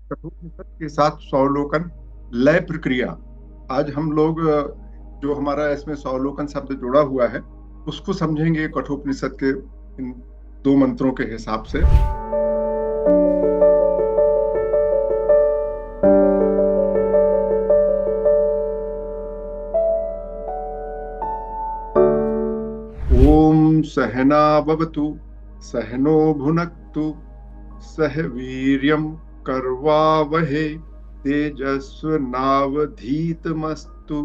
कठोपनिषद के साथ स्वावलोकन लय प्रक्रिया। आज हम लोग जो हमारा इसमें स्वावलोकन शब्द जुड़ा हुआ है उसको समझेंगे कठोपनिषद के इन दो मंत्रों के हिसाब से। ओम सहना भवतु सहनो भुनक्तु सह वीर्यं कर्वावहे तेजस्विनावधीतमस्तु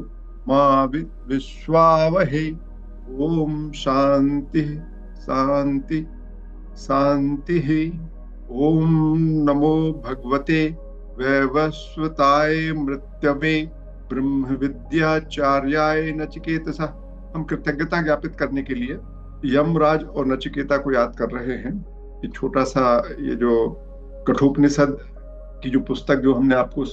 मा विश्वावहे। ओम शांति शांति शांति। ओम नमो भगवते वैवस्वताय मृत्यवे ब्रह्म विद्याचार्याय नचिकेतसा। हम कृतज्ञता ज्ञापित करने के लिए यमराज और नचिकेता को याद कर रहे हैं। ये छोटा सा ये जो कठोपनिषद की जो पुस्तक जो हमने आपको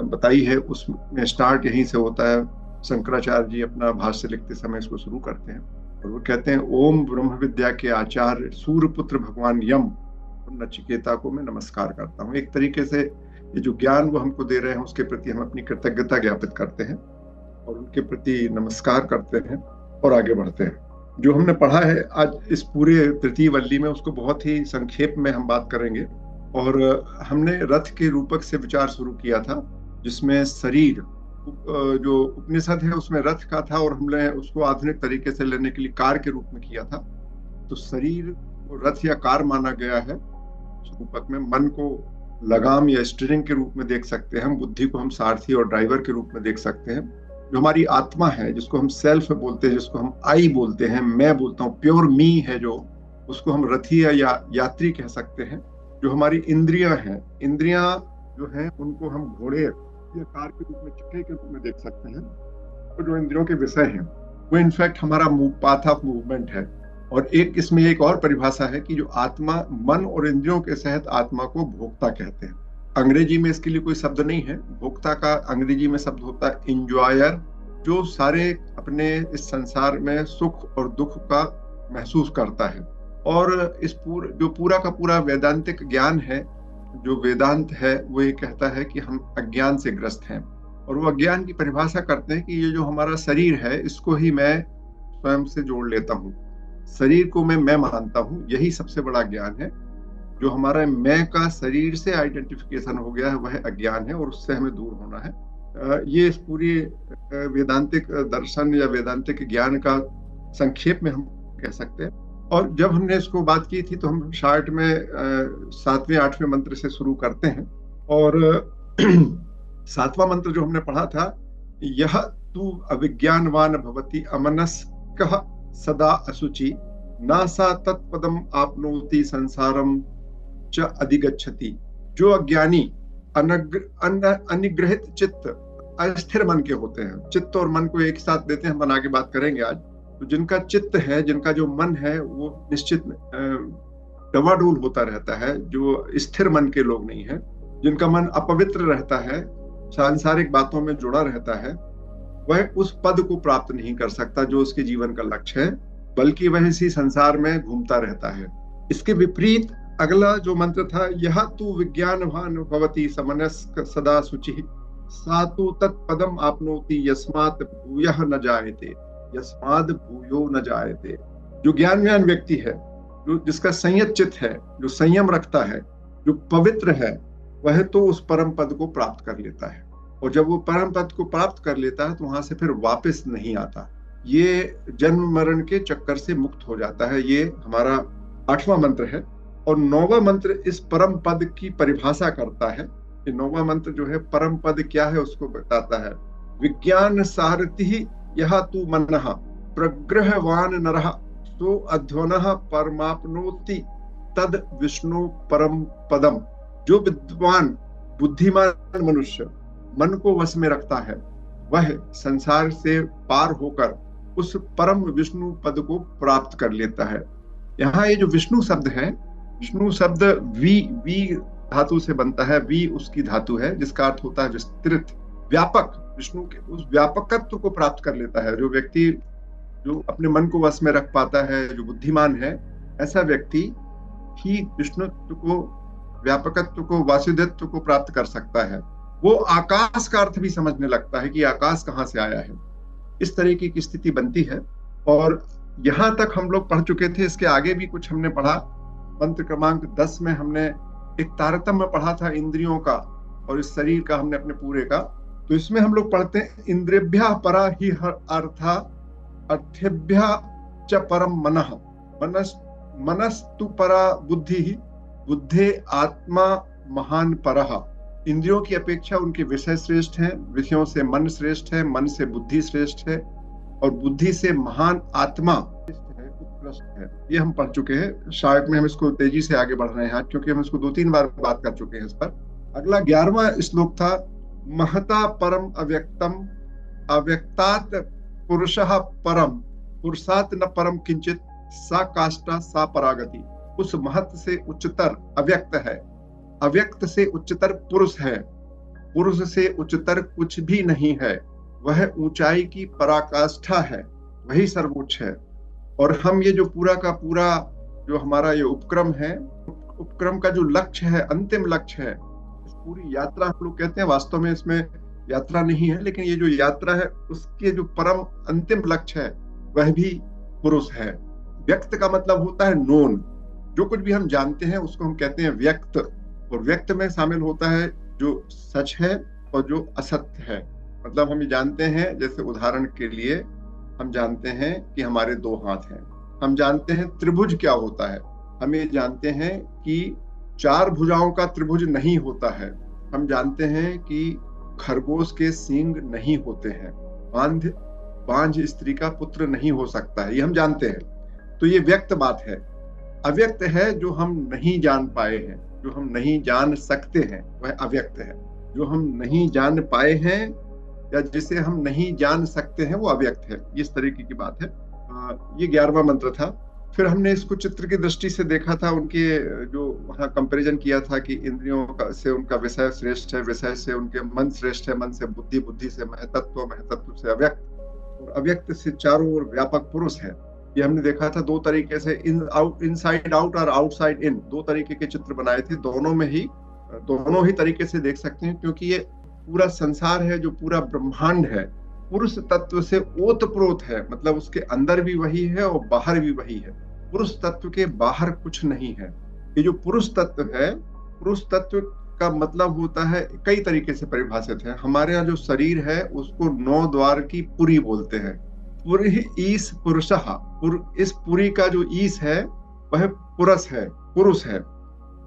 बताई है उसमें स्टार्ट यहीं से होता है। शंकराचार्य जी अपना भाष्य लिखते समय इसको शुरू करते हैं और वो कहते हैं ओम ब्रह्म विद्या के आचार्य सूर्यपुत्र भगवान यम और नचिकेता को मैं नमस्कार करता हूँ। एक तरीके से ये जो ज्ञान वो हमको दे रहे हैं उसके प्रति हम अपनी कृतज्ञता ज्ञापित करते हैं और उनके प्रति नमस्कार करते हैं और आगे बढ़ते हैं। जो हमने पढ़ा है आज इस पूरे तृतीय वल्ली में उसको बहुत ही संक्षेप में हम बात करेंगे। और हमने रथ के रूपक से विचार शुरू किया था जिसमें शरीर जो उपनिषद है उसमें रथ का था और हमने उसको आधुनिक तरीके से लेने के लिए कार के रूप में किया था। तो शरीर को रथ या कार माना गया है रूपक में। मन को लगाम या स्टीयरिंग के रूप में देख सकते हैं हम। बुद्धि को हम सारथी और ड्राइवर के रूप में देख सकते हैं। जो हमारी आत्मा है जिसको हम सेल्फ बोलते हैं, जिसको हम आई बोलते हैं, मैं बोलता हूँ, प्योर मी है जो, उसको हम रथी या यात्री कह सकते हैं। जो हमारी इंद्रियां हैं, इंद्रियां जो हैं उनको हम घोड़े या कार के रूप में, चक्के के रूप में देख सकते हैं। तो जो इंद्रियों के विषय हैं वो इनफैक्ट हमारा पाथ ऑफ मूवमेंट है। और एक इसमें एक और परिभाषा है कि जो आत्मा, मन और इंद्रियों के सहित आत्मा को भोक्ता कहते हैं। अंग्रेजी में इसके लिए कोई शब्द नहीं है। भोक्ता का अंग्रेजी में शब्द होता है इंजॉयर, जो सारे अपने इस संसार में सुख और दुख का महसूस करता है। और इस जो पूरा का पूरा वैदांतिक ज्ञान है, जो वेदांत है, वो ये कहता है कि हम अज्ञान से ग्रस्त हैं। और वो अज्ञान की परिभाषा करते हैं कि ये जो हमारा शरीर है इसको ही मैं स्वयं से जोड़ लेता हूँ, शरीर को मैं मानता हूँ। यही सबसे बड़ा ज्ञान है। जो हमारा मैं का शरीर से आइडेंटिफिकेशन हो गया है वह अज्ञान है और उससे हमें दूर होना है। ये इस पूरी वेदांतिक दर्शन या वेदांतिक ज्ञान का संक्षेप में हम कह सकते हैं। और जब हमने इसको बात की थी तो हम शार्ट में 7वें 8वें मंत्र से शुरू करते हैं। और 7वां मंत्र जो हमने पढ़ा था, यह तू अविज्ञानवान भवति अमनस्कः सदा असुचि नासा तत्पदम आपनोति संसारम च अधिगच्छति। जो अज्ञानी अनिग्रहित चित्त, अस्थिर मन के होते हैं, चित्त और मन को एक साथ देते हैं, हम आगे बात करेंगे आज। तो जिनका चित्त है, जिनका जो मन है वो निश्चित डवाडोल होता रहता है, जो स्थिर मन के लोग नहीं है, जिनका मन अपवित्र रहता है, सांसारिक बातों में जुड़ा रहता है, वह उस पद को प्राप्त नहीं कर सकता जो उसके जीवन का लक्ष्य है, बल्कि वह इसी संसार में घूमता रहता है। इसके विपरीत अगला जो मंत्र था, यह तू विज्ञानवान भवति समनस्क सदा शुचिः सा तु तत्पदम आपनोति यस्मात् भूयः न जायते यस्माद् भूयो न जायते। जो ज्ञानवान व्यक्ति है, जो जिसका संयत चित्त है, जो संयम रखता है, जो पवित्र है, वह तो उस परम पद को प्राप्त कर लेता है। और जब वो परम पद को प्राप्त कर लेता है तो वहां से फिर वापस नहीं आता। ये जन्म मरण के चक्कर से मुक्त हो जाता है। ये हमारा 8वां मंत्र है। और 9वां मंत्र इस परम पद की परिभाषा करता है। ये 9वां मंत्र जो है परम पद क्या है उसको बताता है। विज्ञान सारथि यह तू मनः प्रग्रहवान नरः सो अध्वनः परमाप्नोति तद विष्णु परम पदम। जो विद्वान बुद्धिमान मनुष्य मन को वश में रखता है वह संसार से पार होकर उस परम विष्णु पद को प्राप्त कर लेता है। यहाँ ये जो विष्णु शब्द है, विष्णु शब्द वी धातु से बनता है। वी उसकी धातु है जिसका अर्थ होता है विस्तृत, व्यापक। विष्णु के उस व्यापकत्व को प्राप्त कर लेता है। जो व्यक्ति जो अपने मन को वश में रख पाता है, जो बुद्धिमान है, ऐसा व्यक्ति ही विष्णुत्व को व्यापकत्व को, वासुदेवत्व को प्राप्त कर सकता है। वो आकाश का अर्थ भी समझने लगता है कि आकाश कहाँ से आया है। इस तरीके की स्थिति बनती है। और यहां तक हम लोग पढ़ चुके थे। इसके आगे भी कुछ हमने पढ़ा। मंत्र क्रमांक 10 में हमने एक तारतम्य पढ़ा था इंद्रियों का और इस शरीर का, हमने अपने पूरे का। तो इसमें हम लोग पढ़ते हैं, इंद्रियभ्यः परा ही अर्था अर्थेभ्यः च परम मनः मनस्तु परा बुद्धि बुद्धे आत्मा महान परः। इंद्रियों की अपेक्षा उनके विषय श्रेष्ठ हैं, विषयों से मन श्रेष्ठ है, मन से बुद्धि श्रेष्ठ है और बुद्धि से महान आत्मा श्रेष्ठ है, उत्कृष्ट है। ये हम पढ़ चुके हैं। शायद में हम इसको तेजी से आगे बढ़ रहे हैं क्योंकि हम इसको 2-3 बार बात कर चुके हैं इस पर। अगला 11वां श्लोक था, महता परम अव्यक्तम अव्यक्तात् पुरुषः परम पुरुषात् न परम किंचित सा काष्ठा सा परागति। उस महत से उच्चतर अव्यक्त है, अव्यक्त से उच्चतर पुरुष है, पुरुष से उच्चतर कुछ भी नहीं है। वह ऊंचाई की पराकाष्ठा है, वही सर्वोच्च है। और हम ये जो पूरा का पूरा जो हमारा ये उपक्रम है, उपक्रम का जो लक्ष्य है, अंतिम लक्ष्य है, इस पूरी यात्रा हम लोग कहते हैं, वास्तव में इसमें यात्रा नहीं है, लेकिन ये जो यात्रा है उसके जो परम अंतिम लक्ष्य है वह भी पुरुष है। व्यक्त का मतलब होता है नोन। जो कुछ भी हम जानते हैं उसको हम कहते हैं व्यक्त। और व्यक्त में शामिल होता है जो सच है और जो असत्य है। मतलब हम ये जानते हैं, जैसे उदाहरण के लिए हम जानते हैं कि हमारे 2 हाथ हैं। हम जानते हैं त्रिभुज क्या होता है। हम ये जानते हैं कि 4 भुजाओं का त्रिभुज नहीं होता है। हम जानते हैं कि खरगोश के सींग नहीं होते हैं। बांझ स्त्री का पुत्र नहीं हो सकता है। ये हम जानते हैं। तो ये व्यक्त बात है। अव्यक्त है जो हम नहीं जान पाए हैं, जो हम नहीं जान सकते हैं, वह अव्यक्त है। जो हम नहीं जान पाए हैं या जिसे हम नहीं जान सकते हैं वो अव्यक्त है। इस तरीके की बात है। ये 11वां मंत्र था। फिर हमने इसको चित्र की दृष्टि से देखा था। उनके जो वहाँ कंपैरिजन किया था कि इंद्रियों से उनका विषय श्रेष्ठ है, विषय से उनके मन श्रेष्ठ है, मन से बुद्धि, बुद्धि से महतत्व, महतत्व से अव्यक्त और अव्यक्त से चारों ओर व्यापक पुरुष है। ये हमने देखा था 2 तरीके से, इनसाइड आउट और आउटसाइड इन, 2 तरीके के चित्र बनाए थे। दोनों ही तरीके से देख सकते हैं क्योंकि ये पूरा संसार है, जो पूरा ब्रह्मांड है, पुरुष तत्व से ओतप्रोत है। मतलब उसके अंदर भी वही है और बाहर भी वही है। पुरुष तत्व के बाहर कुछ नहीं है। ये जो पुरुष तत्व है, पुरुष तत्व का मतलब होता है, कई तरीके से परिभाषित है। हमारे यहाँ जो शरीर है उसको 9 द्वार की पुरी बोलते हैं। पुरी ईश पुरुषः, इस पुरी का जो ईश है वह पुरुष है,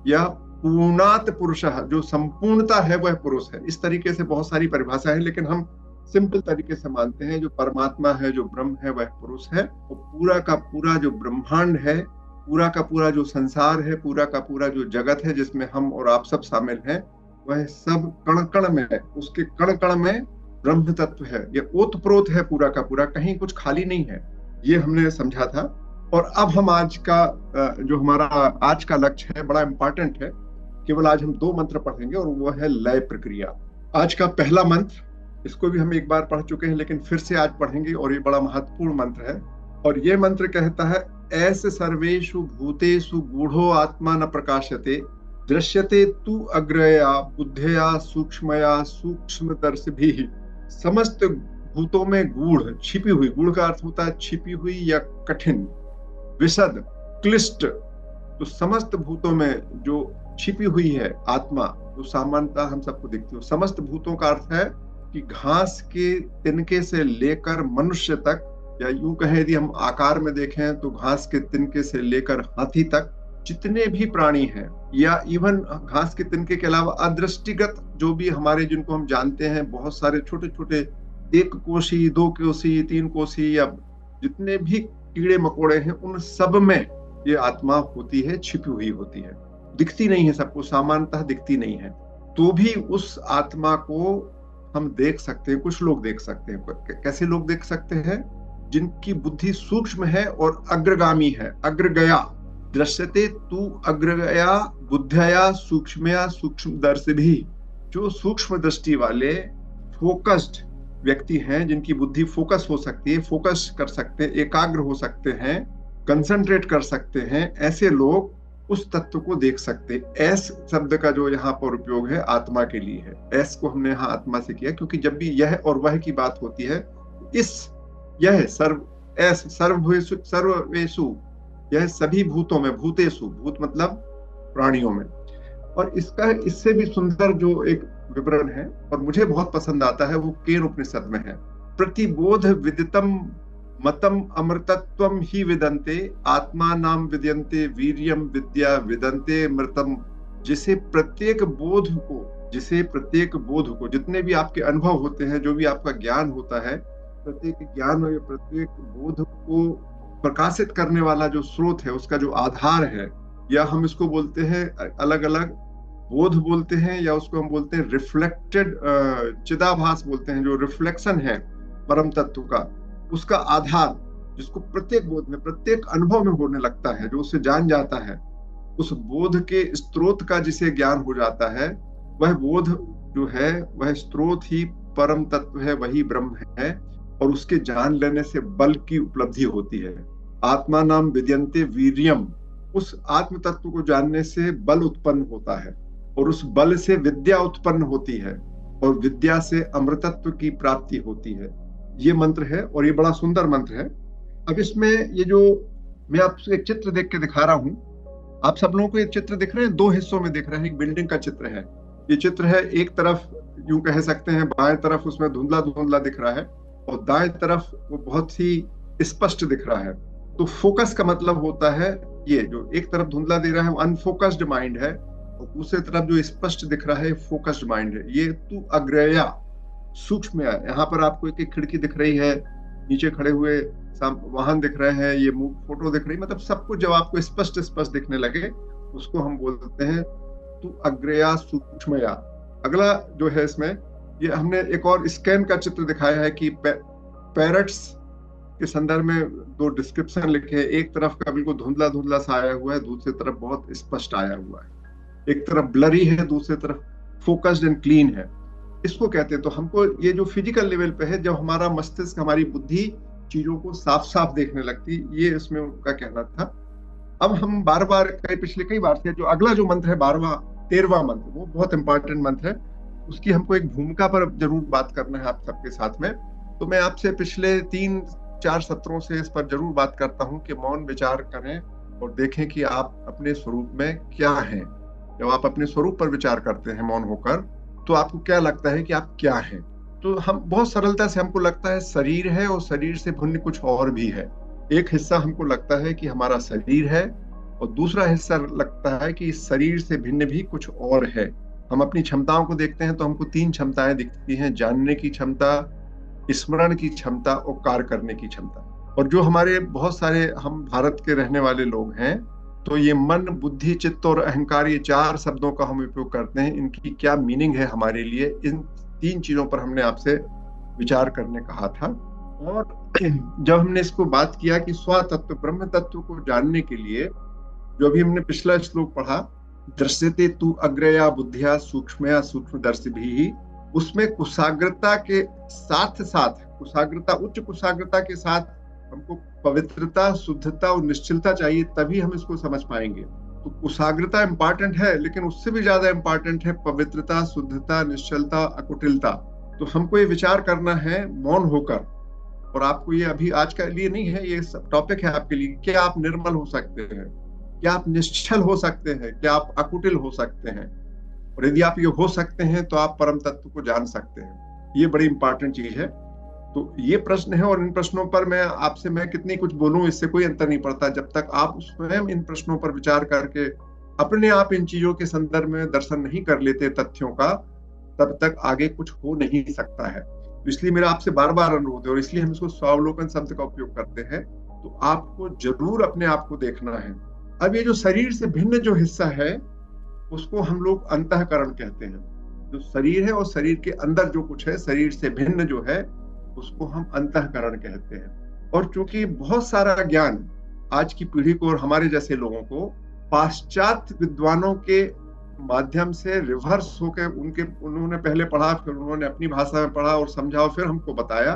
या पूर्णात पुरुषः, जो संपूर्णता है वह पुरुष है। इस तरीके से बहुत सारी परिभाषा है, लेकिन हम सिंपल तरीके से मानते हैं जो परमात्मा है, जो ब्रह्म है, वह पुरुष है। और पूरा का पूरा जो ब्रह्मांड है, पूरा का पूरा जो संसार है, पूरा का पूरा जो जगत है जिसमें हम और आप सब शामिल हैं, वह सब कण कण में है, उसके कण कण में ब्रह्म तत्व है। ये ओतप्रोत है पूरा का पूरा, कहीं कुछ खाली नहीं है। ये हमने समझा था। और अब हम आज का जो हमारा आज का लक्ष्य है, बड़ा इंपॉर्टेंट है। केवल आज हम 2 मंत्र पढ़ेंगे और वो है लय प्रक्रिया। आज का पहला मंत्र, इसको भी हम एक बार पढ़ चुके हैं लेकिन फिर से आज पढ़ेंगे और ये बड़ा महत्वपूर्ण मंत्र है। और ये मंत्र कहता है, ऐसे सर्वेषु भूतेषु गूढ़ो आत्मा न प्रकाशते दृश्यते तु अग्रया बुद्धया सूक्ष्मया सूक्ष्मदर्शिभिः। समस्त भूतों में गूढ़, छिपी हुई, गूढ़ का अर्थ होता है छिपी हुई या कठिन, विशद, क्लिष्ट। तो समस्त भूतों में जो छिपी हुई है आत्मा, जो सामान्यतः हम सबको दिखती है। समस्त भूतों का अर्थ है कि घास के तिनके से लेकर मनुष्य तक, या यूं कहें यदि हम आकार में देखें तो घास के तिनके से लेकर हाथी तक जितने भी प्राणी हैं, या इवन घास के तिनके के अलावा अदृष्टिगत जो भी हमारे, जिनको हम जानते हैं, बहुत सारे छोटे छोटे 1 कोशी, 2 कोशी, 3 कोशी, या जितने भी कीड़े मकोड़े हैं, उन सब में ये आत्मा होती है, छिपी हुई होती है। दिखती नहीं है सबको, सामान्यतः दिखती नहीं है, तो भी उस आत्मा को हम देख सकते हैं। कुछ लोग देख सकते हैं। कैसे लोग देख सकते हैं? जिनकी बुद्धि सूक्ष्म है और अग्रगामी है। अग्रगया दृश्यते तु अग्रगया बुद्धया सूक्ष्मया सूक्ष्मदर्शिभिः। जो सूक्ष्म दृष्टि वाले फोकस्ड व्यक्ति हैं, जिनकी बुद्धि फोकस हो सकती है, फोकस कर सकते हैं, एकाग्र हो सकते हैं, कंसंट्रेट कर सकते हैं, ऐसे लोग उस तत्व को देख सकते। एस शब्द का जो यहाँ पर उपयोग है आत्मा के लिए है। एस को हमने यहाँ आत्मा से किया क्योंकि जब भी यह और वह की बात होती है, इस यह सर्व एस सर्वेषु सर्वेषु, यह सभी भूतों में, भूतेषु, भूत मतलब प्राणियों में। और इसका इससे भी सुंदर जो एक विवरण है और मुझे बहुत पसंद आता है वो केन उपनिषद में है। प्रतिबोध विदितम मतम अमृतत्वम ही विदन्ते आत्मा नाम विद्यन्ते वीर्यम विद्या विदन्ते मृतम। जिसे प्रत्येक बोध को जितने भी आपके अनुभव होते हैं, जो भी आपका ज्ञान होता है, प्रत्येक ज्ञान और प्रत्येक बोध को प्रकाशित करने वाला जो स्रोत है, उसका जो आधार है, या हम इसको बोलते हैं अलग अलग बोध बोलते हैं, या उसको हम बोलते हैं रिफ्लेक्टेड चिदाभास बोलते हैं, जो रिफ्लेक्शन है परम तत्व का, उसका आधार जिसको प्रत्येक बोध में, प्रत्येक अनुभव में होने लगता है, जो उसे जान जाता है, उस बोध के स्रोत का जिसे ज्ञान हो जाता है, वह बोध जो है वह स्रोत ही परम तत्व है, वही ब्रह्म है। और उसके जान लेने से बल की उपलब्धि होती है। आत्मा नाम विद्यन्ते वीर्यम, उस आत्म तत्व को जानने से बल उत्पन्न होता है, और उस बल से विद्या उत्पन्न होती है, और विद्या से अमृतत्व की प्राप्ति होती है। ये मंत्र है और ये बड़ा सुंदर मंत्र है। अब इसमें ये जो मैं आपसे एक चित्र देख के दिखा रहा हूं, आप सब लोगों को ये चित्र दिख रहे हैं, दो हिस्सों में दिख रहे हैं। एक बिल्डिंग का चित्र है, ये चित्र है, एक तरफ यूं कह सकते हैं बाएं तरफ उसमें धुंधला धुंधला दिख रहा है, और दाएं तरफ वो बहुत ही स्पष्ट दिख रहा है। तो फोकस का मतलब होता है, ये जो एक तरफ धुंधला दे रहा है अनफोकस्ड माइंड है, और दूसरी तरफ जो स्पष्ट दिख रहा है फोकस्ड माइंड है। ये तू अग्रया सूक्ष्म है। यहाँ पर आपको एक एक खिड़की दिख रही है, नीचे खड़े हुए वाहन दिख रहे हैं, ये फोटो दिख रही है, मतलब सब कुछ जब आपको स्पष्ट स्पष्ट दिखने लगे उसको हम बोलते हैं तू अग्रया सूक्ष्मया। अगला जो है इसमें, ये हमने एक और स्कैन का चित्र दिखाया है कि पैरट्स के संदर्भ में दो डिस्क्रिप्शन लिखे हैं। एक तरफ का बिल्कुल धुंधला धुंधला सा आया हुआ है, दूसरी तरफ बहुत स्पष्ट आया हुआ है। एक तरफ ब्लरी है, दूसरी तरफ फोकस्ड एंड क्लीन है। इसको कहते हैं। तो हमको ये जो फिजिकल लेवल पे है, जब हमारा मस्तिष्क, हमारी बुद्धि चीजों को साफ साफ देखने लगती, ये इसमें उनका कहना था। अब हम बार बार पिछले कई बार से जो अगला जो मंत्र है 13वां मंत्र, वो बहुत इंपॉर्टेंट मंत्र है, उसकी हमको एक भूमिका पर जरूर बात करना है आप सबके साथ में। तो मैं आपसे पिछले 3-4 सत्रों से इस पर जरूर बात करता हूँ कि मौन विचार करें और देखें कि आप अपने स्वरूप में क्या हैं। जब आप अपने स्वरूप पर विचार करते हैं मौन होकर, तो आपको क्या लगता है कि आप क्या हैं? तो हम बहुत सरलता से हमको लगता है शरीर है, और शरीर से भिन्न कुछ और भी है। एक हिस्सा हमको लगता है कि हमारा शरीर है, और दूसरा हिस्सा लगता है कि इस शरीर से भिन्न भी कुछ और है। हम अपनी क्षमताओं को देखते हैं तो हमको 3 क्षमताएं दिखती हैं: जानने की क्षमता, स्मरण की क्षमता और कार्य करने की क्षमता। और जो हमारे बहुत सारे हम भारत के रहने वाले लोग हैं, तो ये मन, बुद्धि, चित्त और अहंकार, ये 4 शब्दों का हम उपयोग करते हैं। इनकी क्या मीनिंग है हमारे लिए, इन 3 चीजों पर हमने आपसे विचार करने कहा था। और जब हमने इसको बात किया कि स्व तत्व, ब्रह्म तत्व को जानने के लिए, जो अभी हमने पिछला श्लोक पढ़ा, दृश्यते तू अग्रया बुद्धिया सूक्ष्मया सूक्ष्मदर्शिभिः, उसमें कुशाग्रता के साथ साथ, कुशाग्रता, उच्च कुशाग्रता के साथ हमको पवित्रता, शुद्धता और निश्चलता चाहिए, तभी हम इसको समझ पाएंगे। तो कुशाग्रता इंपॉर्टेंट है, लेकिन उससे भी ज्यादा इंपॉर्टेंट है पवित्रता, शुद्धता, निश्चलता, अकुटिलता। तो हमको ये विचार करना है मौन होकर। और आपको ये अभी आज का लिए नहीं है, ये टॉपिक है आपके लिए। क्या आप निर्मल हो सकते हैं? क्या आप निश्चल हो सकते हैं? क्या आप अकुटिल हो सकते हैं? और यदि आप ये हो सकते हैं तो आप परम तत्व को जान सकते हैं। ये बड़ी इंपॉर्टेंट चीज है। तो ये प्रश्न है, और इन प्रश्नों पर मैं आपसे कितनी कुछ बोलूं, इससे कोई अंतर नहीं पड़ता। जब तक आप स्वयं इन प्रश्नों पर विचार करके अपने आप इन चीजों के संदर्भ में दर्शन नहीं कर लेते तथ्यों का, तब तक आगे कुछ हो नहीं सकता है। तो इसलिए मेरा आपसे बार बार अनुरोध है, और इसलिए हम इसको स्वावलोकन शब्द का उपयोग करते हैं। तो आपको जरूर अपने आप को देखना है। अब ये जो शरीर से भिन्न जो हिस्सा है, उसको हम लोग अंतःकरण कहते हैं। जो शरीर है और शरीर के अंदर जो कुछ है, शरीर से भिन्न जो है, उसको हम अंतःकरण कहते हैं। और चूंकि बहुत सारा ज्ञान आज की पीढ़ी को और हमारे जैसे लोगों को पाश्चात्य विद्वानों के माध्यम से रिवर्स होकर उन्होंने पहले पढ़ा, फिर उन्होंने अपनी भाषा में पढ़ा और समझा, और फिर हमको बताया,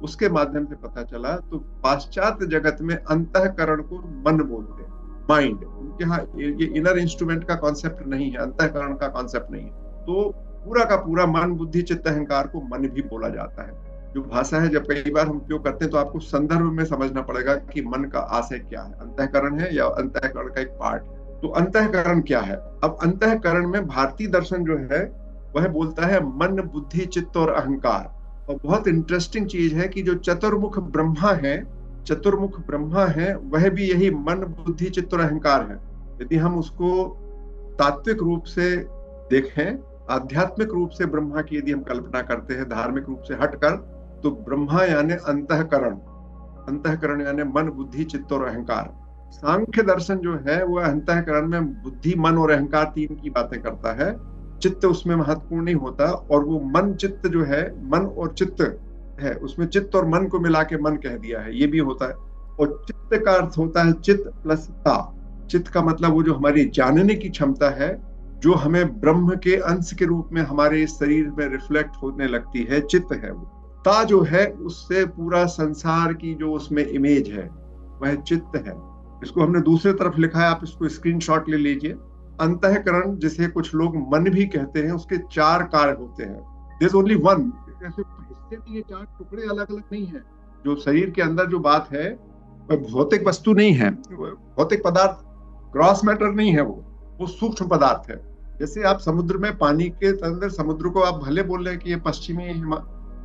उसके माध्यम से पता चला। तो पाश्चात्य जगत में अंतःकरण को मन बोलते हैं। माइंड, उनके यहाँ ये इनर इंस्ट्रूमेंट का कॉन्सेप्ट नहीं है, अंतःकरण का कॉन्सेप्ट नहीं है। तो पूरा का पूरा मन बुद्धि चित्त अहंकार को मन भी बोला जाता है। जो भाषा है जब कई बार हम उपयोग करते हैं तो आपको संदर्भ में समझना पड़ेगा कि मन का आशय क्या है, अंतःकरण है या अंतःकरण का एक पार्ट है। तो अंतःकरण क्या है? अब अंतःकरण में भारतीय दर्शन जो है वह बोलता है मन बुद्धि चित्त और अहंकार। और बहुत इंटरेस्टिंग चीज है कि जो चतुर्मुख ब्रह्मा है वह भी यही मन बुद्धि चित्त और अहंकार है। यदि हम उसको तात्विक रूप से देखें, आध्यात्मिक रूप से ब्रह्मा की यदि हम कल्पना करते हैं धार्मिक रूप से हटकर, तो ब्रह्मा यानी अंतःकरण, अंतःकरण यानी मन बुद्धि चित्त और अहंकार। सांख्य दर्शन जो है वह अंतःकरण में बुद्धि मन और अहंकार तीन की बातें करता है, चित्त उसमें महत्वपूर्ण नहीं होता। और वो मन चित्त जो है, मन और चित्त है, उसमें चित्त और मन को मिला के मन कह दिया है, ये भी होता है। और चित्त का अर्थ होता है चित्त प्लस ता। चित्त का मतलब वो जो हमारी जानने की क्षमता है, जो हमें ब्रह्म के अंश के रूप में हमारे इस शरीर में रिफ्लेक्ट होने लगती है, चित्त है वो। ता जो है उससे पूरा संसार की जो उसमें इमेज है वह चित्त है। इसको हमने दूसरे तरफ लिखा है, आप इसको स्क्रीनशॉट ले लीजिए। अंतःकरण जिसे कुछ लोग मन भी कहते हैं, उसके चार कार्य होते हैं। देयर इज ओनली वन, ऐसे हिस्से नहीं है, चार टुकड़े अलग अलग नहीं है। जो शरीर के अंदर जो बात है वह भौतिक वस्तु नहीं है, भौतिक पदार्थ, ग्रॉस मैटर नहीं है, वो सूक्ष्म पदार्थ है। जैसे आप समुद्र में पानी के अंदर, समुद्र को आप भले बोल रहे हैं कि ये पश्चिमी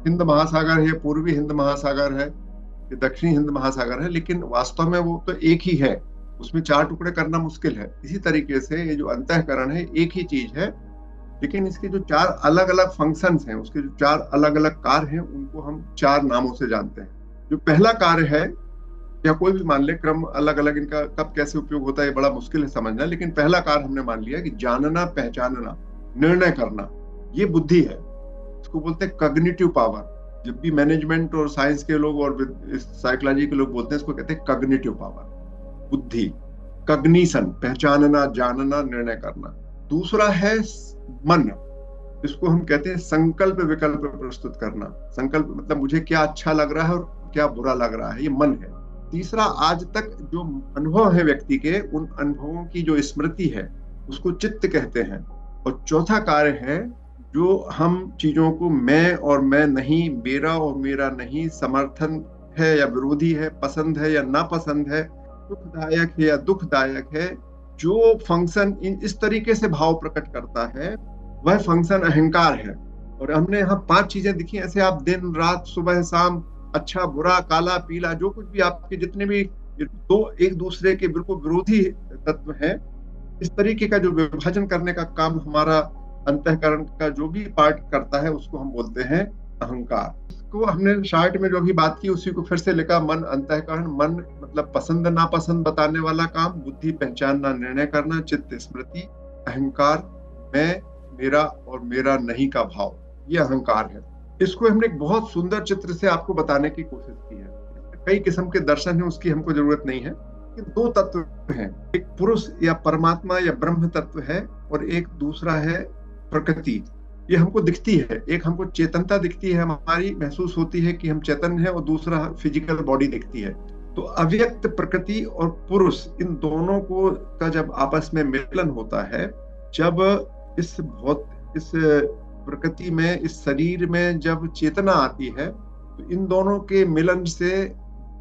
हिंद महासागर है, पूर्वी हिंद महासागर है, ये दक्षिणी हिंद महासागर है, लेकिन वास्तव में वो तो एक ही है, उसमें चार टुकड़े करना मुश्किल है। इसी तरीके से ये जो अंतःकरण है एक ही चीज है, लेकिन इसके जो चार अलग अलग फंक्शंस हैं, उसके जो चार अलग अलग कार्य हैं, उनको हम चार नामों से जानते हैं। जो पहला कार्य है, या कोई भी मान ले, क्रम अलग अलग इनका कब कैसे उपयोग होता है ये बड़ा मुश्किल है समझना, लेकिन पहला कार्य हमने मान लिया कि जानना, पहचानना, निर्णय करना, ये बुद्धि है। इसको बोलते हैं कॉग्निटिव पावर। जब भी मैनेजमेंट और साइंस के लोग और साइकोलॉजी के लोग बोलते हैं, इसको कहते हैं कॉग्निटिव पावर, बुद्धि, कॉग्निशन, पहचानना, जानना, निर्णय करना। दूसरा है मन, इसको हम कहते हैं संकल्प विकल्प प्रस्तुत करना। संकल्प मतलब मुझे क्या अच्छा लग रहा है और क्या बुरा लग रहा है, ये मन है। तीसरा, आज तक जो अनुभव है व्यक्ति के, उन अनुभवों की जो स्मृति है, उसको चित्त कहते हैं। और चौथा कार्य है जो हम चीजों को मैं और मैं नहीं, मेरा और मेरा नहीं, समर्थन है या विरोधी है, पसंद है या नापसंद है, सुखदायक है या दुखदायक है, जो फंक्शन इस तरीके से भाव प्रकट करता है, वह फंक्शन अहंकार है। और हमने यहाँ 5 चीजें दिखी, ऐसे आप दिन रात सुबह शाम, अच्छा बुरा काला पीला, जो कुछ भी आपके जितने भी दो एक दूसरे के बिल्कुल विरोधी तत्व हैं, इस तरीके का जो विभाजन करने का काम हमारा अंतःकरण का जो भी पार्ट करता है, उसको हम बोलते हैं अहंकार। इसको हमने शार्ट में जो भी बात की उसी को फिर से लिखा। मन अंतःकरण, मन मतलब पसंद नापसंद बताने वाला काम, बुद्धि पहचानना, निर्णय करना, चित्त स्मृति, अहंकार मैं, मेरा और मेरा नहीं का भाव, ये अहंकार है। इसको हमने एक बहुत सुंदर चित्र से आपको बताने की कोशिश की है। कई किस्म के दर्शन है, उसकी हमको जरूरत नहीं है। कि 2 तत्व हैं, एक पुरुष या परमात्मा या ब्रह्म तत्व है, और एक दूसरा है प्रकृति। ये हमको दिखती है, एक हमको चेतनता दिखती है, हमारी महसूस होती है कि हम चेतन है, और दूसरा फिजिकल बॉडी दिखती है। तो अव्यक्त प्रकृति और पुरुष, इन दोनों को का जब आपस में मिलन होता है, जब इस प्रकृति में, इस शरीर में जब चेतना आती है, तो इन दोनों के मिलन से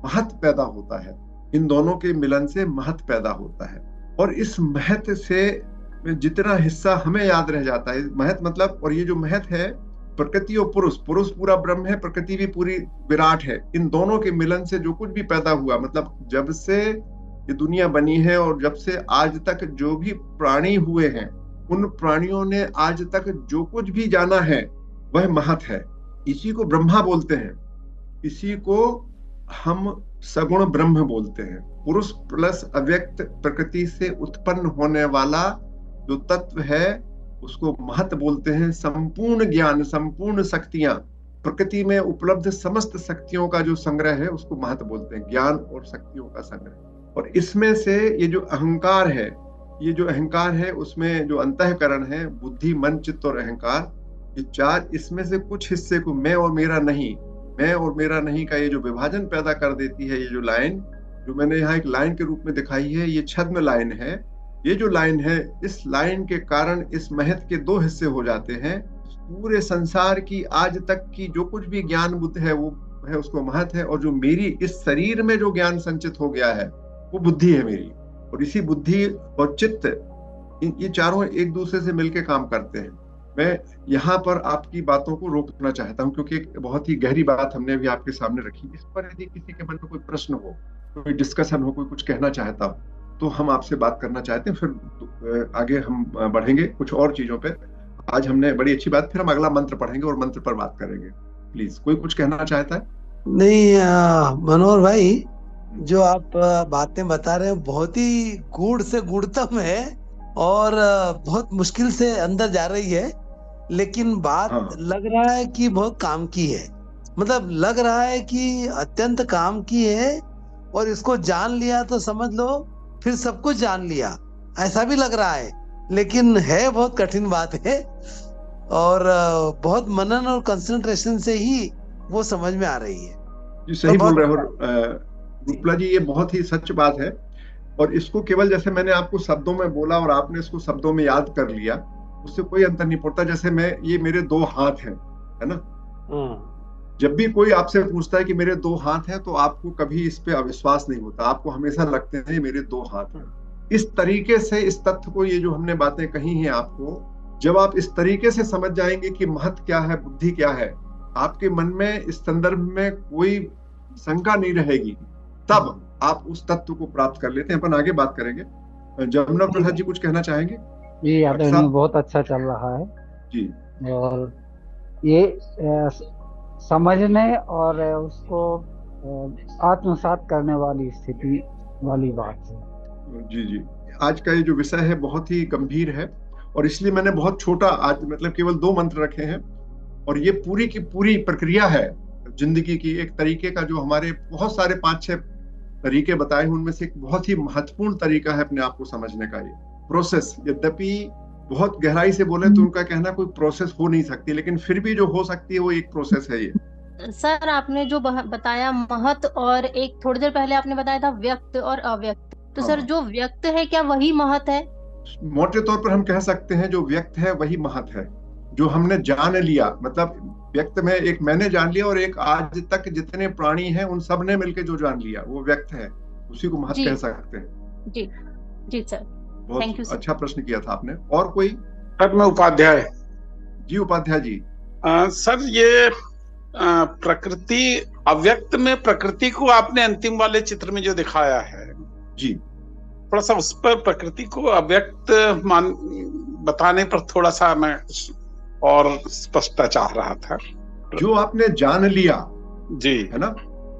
महत पैदा होता है। इन दोनों के मिलन से महत पैदा होता है, और इस महत से जितना हिस्सा हमें याद रह जाता है, महत मतलब, और ये जो महत है, प्रकृति और पुरुष, पुरुष पूरा ब्रह्म है, प्रकृति भी पूरी विराट है। इन दोनों के मिलन से जो कुछ भी पैदा हुआ, मतलब जब से ये दुनिया बनी है और जब से आज तक जो भी प्राणी हुए हैं, उन प्राणियों ने आज तक जो कुछ भी जाना है वह महत है। इसी को ब्रह्मा बोलते हैं, इसी को हम सगुण ब्रह्म बोलते हैं। पुरुष प्लस अव्यक्त प्रकृति से उत्पन्न होने वाला जो तत्व है, उसको महत बोलते हैं। संपूर्ण ज्ञान, संपूर्ण शक्तियां, प्रकृति में उपलब्ध समस्त शक्तियों का जो संग्रह है, उसको महत बोलते हैं, ज्ञान और शक्तियों का संग्रह। और इसमें से ये जो अहंकार है, ये जो अहंकार है, उसमें जो अंतःकरण है, बुद्धि मन चित्त और अहंकार, ये चार, इसमें से कुछ हिस्से को मैं और मेरा नहीं, मैं और मेरा नहीं का ये जो विभाजन पैदा कर देती है, ये जो लाइन, जो मैंने यहाँ एक लाइन के रूप में दिखाई है, ये छद्म लाइन है। ये जो लाइन है, इस लाइन के कारण इस महत के दो हिस्से हो जाते हैं। पूरे संसार की आज तक की जो कुछ भी ज्ञान बुद्ध है वो है, उसको महत है, और जो मेरी इस शरीर में जो ज्ञान संचित हो गया है वो बुद्धि है मेरी। और इसी बुद्धि और चित्त, ये चारों एक दूसरे से मिलकर काम करते हैं। मैं यहाँ पर आपकी बातों को रोकना चाहता हूँ, क्योंकि एक बहुत ही गहरी बात हमने अभी आपके सामने रखी। इस पर यदि किसी के मन में कोई प्रश्न हो, कोई डिस्कशन हो, कोई कुछ कहना चाहता हो, तो हम आपसे बात करना चाहते हैं। फिर आगे हम बढ़ेंगे कुछ और चीजों पे। आज हमने बड़ी अच्छी बात, फिर हम अगला मंत्र पढ़ेंगे और मंत्र पर बात करेंगे। प्लीज, कोई कुछ कहना चाहता है? नहीं, मनोहर भाई, जो आप बातें बता रहे हैं बहुत ही गूढ़ से गूढ़तम है, और बहुत मुश्किल से अंदर जा रही है, लेकिन बात हाँ, लग रहा है कि बहुत काम की है। मतलब लग रहा है कि अत्यंत काम की है, और इसको जान लिया तो समझ लो फिर सब कुछ जान लिया, ऐसा भी लग रहा है। लेकिन है बहुत कठिन बात है, और बहुत मनन और कंसंट्रेशन से ही वो समझ में आ रही है। जी तो सही बोल बहुत रहे हो रूपला जी, ये बहुत ही सच बात है। और इसको केवल जैसे मैंने आपको शब्दों में बोला और आपने इसको शब्दों में याद कर लिया, उससे कोई अंतर नहीं पड़ता। जैसे मैं, ये मेरे दो हाथ हैं, है ना? जब भी कोई आपसे पूछता है कि मेरे दो हाथ हैं, तो आपको कभी इस पे अविश्वास नहीं होता, आपको हमेशा लगते हैं ये मेरे दो हाथ हैं। इस तरीके से इस तथ्य को, ये जो हमने बातें कही हैं आपको, जब आप इस तरीके से समझ जाएंगे कि महत क्या है, बुद्धि क्या है, आपके मन में इस संदर्भ में कोई शंका नहीं रहेगी, तब आप उस तत्व को प्राप्त कर लेते हैं। अपन आगे बात करेंगे। जमुना प्रसाद जी कुछ कहना चाहेंगे? जी डॉक्टर यादव जी, साहब बहुत अच्छा चल रहा है। जी। और ये समझने और उसको आत्मसात करने वाली स्थिति वाली बात है। जी जी, आज का ये जो विषय है बहुत ही गंभीर है, और इसलिए मैंने बहुत छोटा आज, मतलब केवल 2 मंत्र रखे हैं। और ये पूरी की पूरी प्रक्रिया है जिंदगी की, एक तरीके का, जो हमारे बहुत सारे 5-6 तरीके बताए हैं, उनमें से एक बहुत ही महत्वपूर्ण तरीका है अपने आप को समझने का, ये प्रोसेस। यद्यपि बहुत गहराई से बोले तो उनका कहना कोई प्रोसेस हो नहीं सकती, लेकिन फिर भी जो हो सकती है वो एक प्रोसेस है ये। सर, आपने जो बताया महत, और एक थोड़ी देर पहले आपने बताया था व्यक्त और अव्यक्त, तो सर हाँ, जो व्यक्त है क्या वही महत है? मोटे तौर पर हम कह सकते हैं जो व्यक्त है वही महत है, जो हमने जान लिया। मतलब व्यक्त में एक मैंने जान लिया, और एक आज तक जितने प्राणी हैं उन सब ने मिलकर जो जान लिया वो व्यक्त है, उसी को महत जी कह सकते हैं। जी जी सर, थैंक यू बहुत सर। अच्छा प्रश्न किया था आपने। और कोई? सर मैं उपाध्याय। जी उपाध्याय जी। सर ये प्रकृति, अव्यक्त में प्रकृति को आपने अंतिम वाले चित्र में जो दिखाया है जी, थोड़ा सा उस पर प्रकृति को अव्यक्त मान बताने पर थोड़ा सा मैं और स्पष्टता चाह रहा था। जो आपने जान लिया जी, है ना,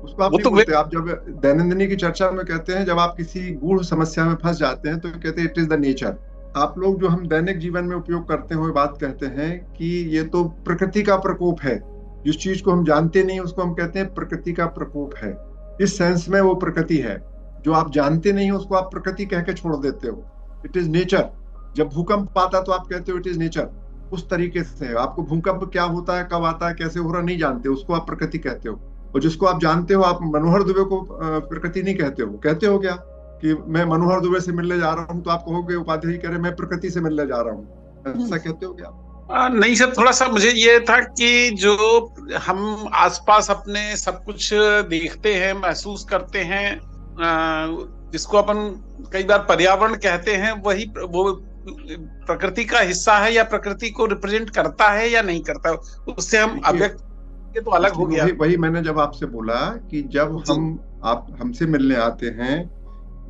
उसको आप वो नहीं तो बोलते। आप जब दैनंदिनी की चर्चा में कहते हैं, जब आप किसी गूढ़ समस्या में फंस जाते हैं, तो कहते हैं इट इज द नेचर। आप लोग जो हम दैनिक जीवन में उपयोग करते हुए बात कहते हैं कि ये तो प्रकृति का प्रकोप है, जिस चीज को हम जानते नहीं उसको हम कहते हैं प्रकृति का प्रकोप है। इस सेंस में वो प्रकृति है। जो आप जानते नहीं उसको आप प्रकृति कह के छोड़ देते हो, इट इज नेचर। जब भूकंप आता तो आप कहते हो इट इज नेचर। उस तरीके से आपको भूकंप क्या होता है, कब आता है, कैसे हो रहा, नहीं जानते, उसको आप प्रकृति कहते हो। और जिसको आप जानते हो, आप मनोहर दुबे को प्रकृति नहीं कहते हो। कहते हो क्या कि मैं मनोहर दुबे से मिलने जा रहा हूँ, तो आप कहोगे उपाध्याय कह रहे मैं प्रकृति से मिलने जा रहा हूँ, ऐसा कहते हो क्या? नहीं सर, थोड़ा सा मुझे ये था कि जो हम आसपास अपने सब कुछ देखते हैं, महसूस करते हैं, जिसको अपन कई बार पर्यावरण कहते हैं, वही वो प्रकृति का हिस्सा है या प्रकृति को रिप्रेजेंट करता है या नहीं करता, उससे हम अव्यक्त ये तो अलग हो गया। वही मैंने जब आपसे बोला कि जब आप हमसे मिलने आते हैं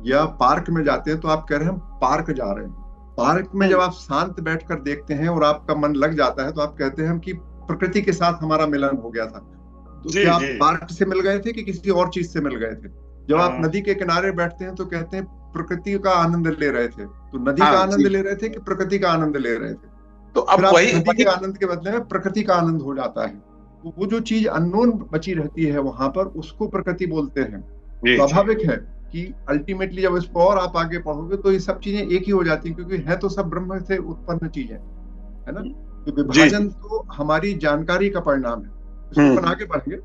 या पार्क में जाते हैं, तो आप कह रहे हैं हम पार्क जा रहे हैं। पार्क में जब आप शांत बैठकर देखते हैं और आपका मन लग जाता है, तो आप कहते हैं कि प्रकृति के साथ हमारा मिलन हो गया था। तो क्या आप पार्क से मिल गए थे कि किसी और चीज से मिल गए थे? जब आप नदी के किनारे बैठते हैं तो कहते हैं प्रकृति का आनंद ले रहे थे। तो नदी का आनंद ले रहे थे कि प्रकृति का आनंद ले रहे थे? तो अब वही नदी के आनंद के बदले में प्रकृति का आनंद हो जाता है। तो वो जो चीज अननोन बची रहती है वहां पर, उसको प्रकृति बोलते हैं। स्वाभाविक है कि अल्टीमेटली जब इसको और आप आगे पढ़ोगे तो ये सब चीजें एक ही हो जाती हैं, क्योंकि है तो सब ब्रह्म से उत्पन्न चीजें, है ना? तो विभाजन तो हमारी जानकारी का परिणाम है। इसको अपन आगे बढ़ेंगे